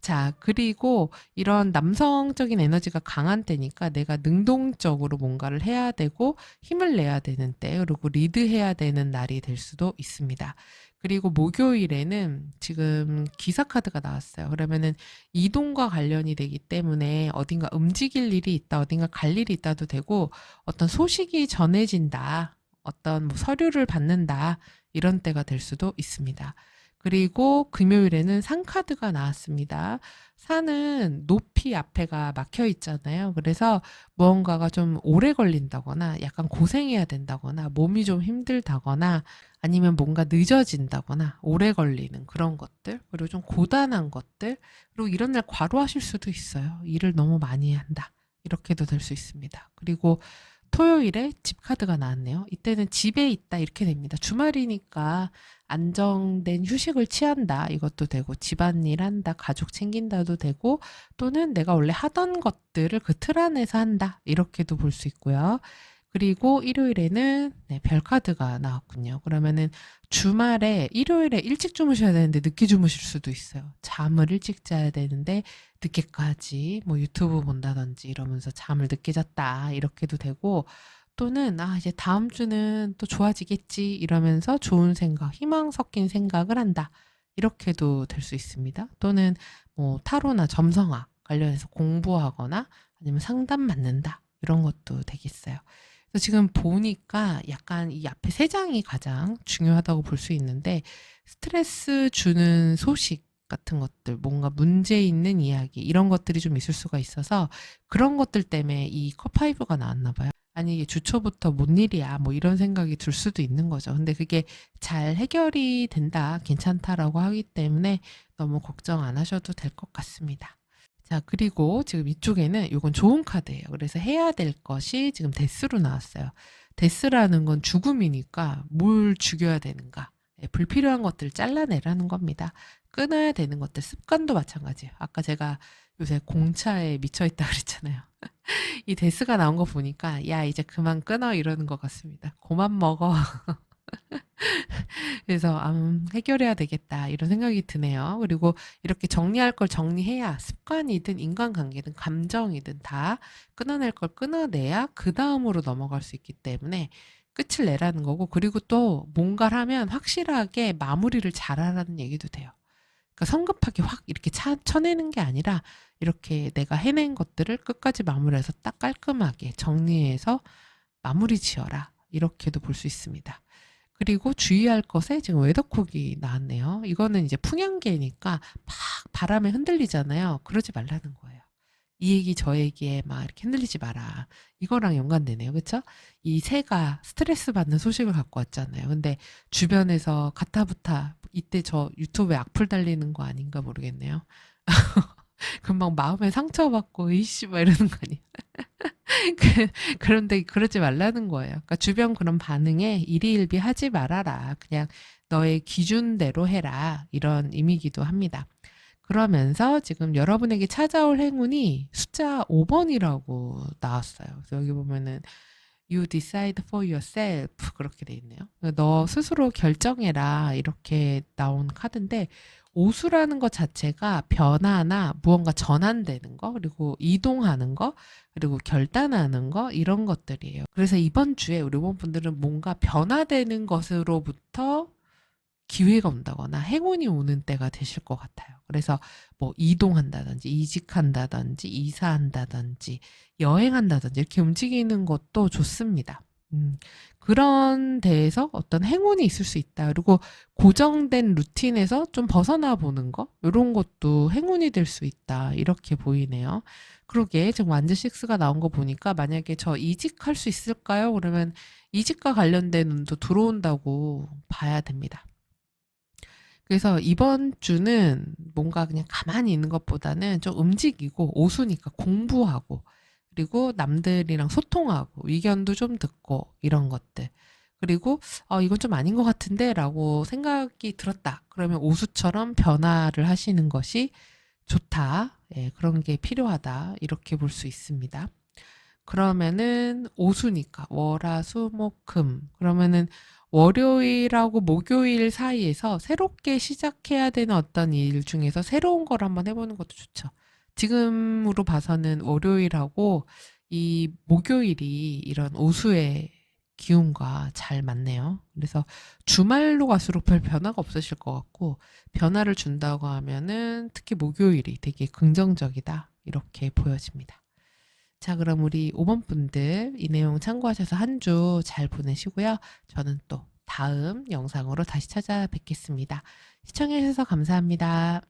자, 그리고 이런 남성적인 에너지가 강한 때니까 내가 능동적으로 뭔가를 해야 되고 힘을 내야 되는 때, 그리고 리드해야 되는 날이 될 수도 있습니다. 그리고 목요일에는 지금 기사 카드가 나왔어요. 그러면은 이동과 관련이 되기 때문에 어딘가 움직일 일이 있다, 어딘가 갈 일이 있다도 되고, 어떤 소식이 전해진다, 어떤 뭐 서류를 받는다, 이런 때가 될 수도 있습니다. 그리고 금요일에는 산 카드가 나왔습니다. 산은 높이 앞에가 막혀 있잖아요. 그래서 무언가가 좀 오래 걸린다거나 약간 고생해야 된다거나 몸이 좀 힘들다거나 아니면 뭔가 늦어진다거나 오래 걸리는 그런 것들, 그리고 좀 고단한 것들, 그리고 이런 날 과로하실 수도 있어요. 일을 너무 많이 한다, 이렇게도 될 수 있습니다. 그리고 토요일에 집 카드가 나왔네요. 이때는 집에 있다, 이렇게 됩니다. 주말이니까 안정된 휴식을 취한다, 이것도 되고, 집안일 한다, 가족 챙긴다도 되고, 또는 내가 원래 하던 것들을 그 틀 안에서 한다, 이렇게도 볼 수 있고요. 그리고 일요일에는 네, 별 카드가 나왔군요. 그러면은 주말에, 일요일에 일찍 주무셔야 되는데 늦게 주무실 수도 있어요. 잠을 일찍 자야 되는데 늦게까지 뭐 유튜브 본다든지 이러면서 잠을 늦게 잤다, 이렇게도 되고, 또는 이제 다음 주는 또 좋아지겠지 이러면서 좋은 생각, 희망 섞인 생각을 한다, 이렇게도 될 수 있습니다. 또는 뭐 타로나 점성학 관련해서 공부하거나 아니면 상담 받는다, 이런 것도 되겠어요. 그래서 지금 보니까 약간 이 앞에 3장이 가장 중요하다고 볼 수 있는데, 스트레스 주는 소식 같은 것들, 뭔가 문제 있는 이야기, 이런 것들이 좀 있을 수가 있어서 그런 것들 때문에 이 컵5가 나왔나 봐요. 아니, 이게 주초부터 뭔 일이야, 뭐 이런 생각이 들 수도 있는 거죠. 근데 그게 잘 해결이 된다, 괜찮다라고 하기 때문에 너무 걱정 안 하셔도 될 것 같습니다. 자, 그리고 지금 이쪽에는 요건 좋은 카드예요. 그래서 해야 될 것이 지금 데스로 나왔어요. 데스라는 건 죽음이니까 뭘 죽여야 되는가? 예, 불필요한 것들을 잘라내라는 겁니다. 끊어야 되는 것들, 습관도 마찬가지예요. 아까 제가 요새 공차에 미쳐 있다 그랬잖아요. 이 데스가 나온 거 보니까 야, 이제 그만 끊어 이러는 것 같습니다. 그만 먹어. 그래서 해결해야 되겠다 이런 생각이 드네요. 그리고 이렇게 정리할 걸 정리해야 습관이든 인간관계든 감정이든 다 끊어낼 걸 끊어내야 그 다음으로 넘어갈 수 있기 때문에 끝을 내라는 거고, 그리고 또 뭔가를 하면 확실하게 마무리를 잘하라는 얘기도 돼요. 그러니까 성급하게 확 이렇게 쳐내는 게 아니라 이렇게 내가 해낸 것들을 끝까지 마무리해서 딱 깔끔하게 정리해서 마무리 지어라, 이렇게도 볼 수 있습니다. 그리고 주의할 것에 지금 웨더콕이 나왔네요. 이거는 이제 풍향계니까 막 바람에 흔들리잖아요. 그러지 말라는 거예요. 이 얘기 저 얘기에 막 이렇게 흔들리지 마라. 이거랑 연관되네요. 그쵸? 이 새가 스트레스 받는 소식을 갖고 왔잖아요. 근데 주변에서 가타부타, 이때 저 유튜브에 악플 달리는 거 아닌가 모르겠네요. 금방 마음에 상처받고 이씨 막 이러는 거 아니에요. 그런데 그러지 말라는 거예요. 그러니까 주변 그런 반응에 일희일비하지 말아라. 그냥 너의 기준대로 해라. 이런 의미이기도 합니다. 그러면서 지금 여러분에게 찾아올 행운이 숫자 5번이라고 나왔어요. 그래서 여기 보면은 You decide for yourself 그렇게 돼 있네요. 너 스스로 결정해라 이렇게 나온 카드인데, 오수라는 것 자체가 변화나 무언가 전환되는 거, 그리고 이동하는 거, 그리고 결단하는 거, 이런 것들이에요. 그래서 이번 주에 우리 분들은 뭔가 변화되는 것으로부터 기회가 온다거나 행운이 오는 때가 되실 것 같아요. 그래서 뭐 이동한다든지 이직한다든지 이사한다든지 여행한다든지 이렇게 움직이는 것도 좋습니다. 그런 데에서 어떤 행운이 있을 수 있다. 그리고 고정된 루틴에서 좀 벗어나 보는 거, 이런 것도 행운이 될 수 있다. 이렇게 보이네요. 그러게 지금 완전 식스가 나온 거 보니까 만약에 저 이직할 수 있을까요? 그러면 이직과 관련된 운도 들어온다고 봐야 됩니다. 그래서 이번 주는 뭔가 그냥 가만히 있는 것보다는 좀 움직이고, 오수니까 공부하고, 그리고 남들이랑 소통하고, 의견도 좀 듣고, 이런 것들. 그리고 이건 좀 아닌 것 같은데 라고 생각이 들었다. 그러면 오수처럼 변화를 하시는 것이 좋다. 예, 그런 게 필요하다. 이렇게 볼 수 있습니다. 그러면은 오수니까 월화수목금, 그러면은 월요일하고 목요일 사이에서 새롭게 시작해야 되는 어떤 일 중에서 새로운 걸 한번 해보는 것도 좋죠. 지금으로 봐서는 월요일하고 이 목요일이 이런 오수의 기운과 잘 맞네요. 그래서 주말로 갈수록 별 변화가 없으실 것 같고, 변화를 준다고 하면은 특히 목요일이 되게 긍정적이다. 이렇게 보여집니다. 자, 그럼 우리 5번 분들 이 내용 참고하셔서 한 주 잘 보내시고요. 저는 또 다음 영상으로 다시 찾아뵙겠습니다. 시청해주셔서 감사합니다.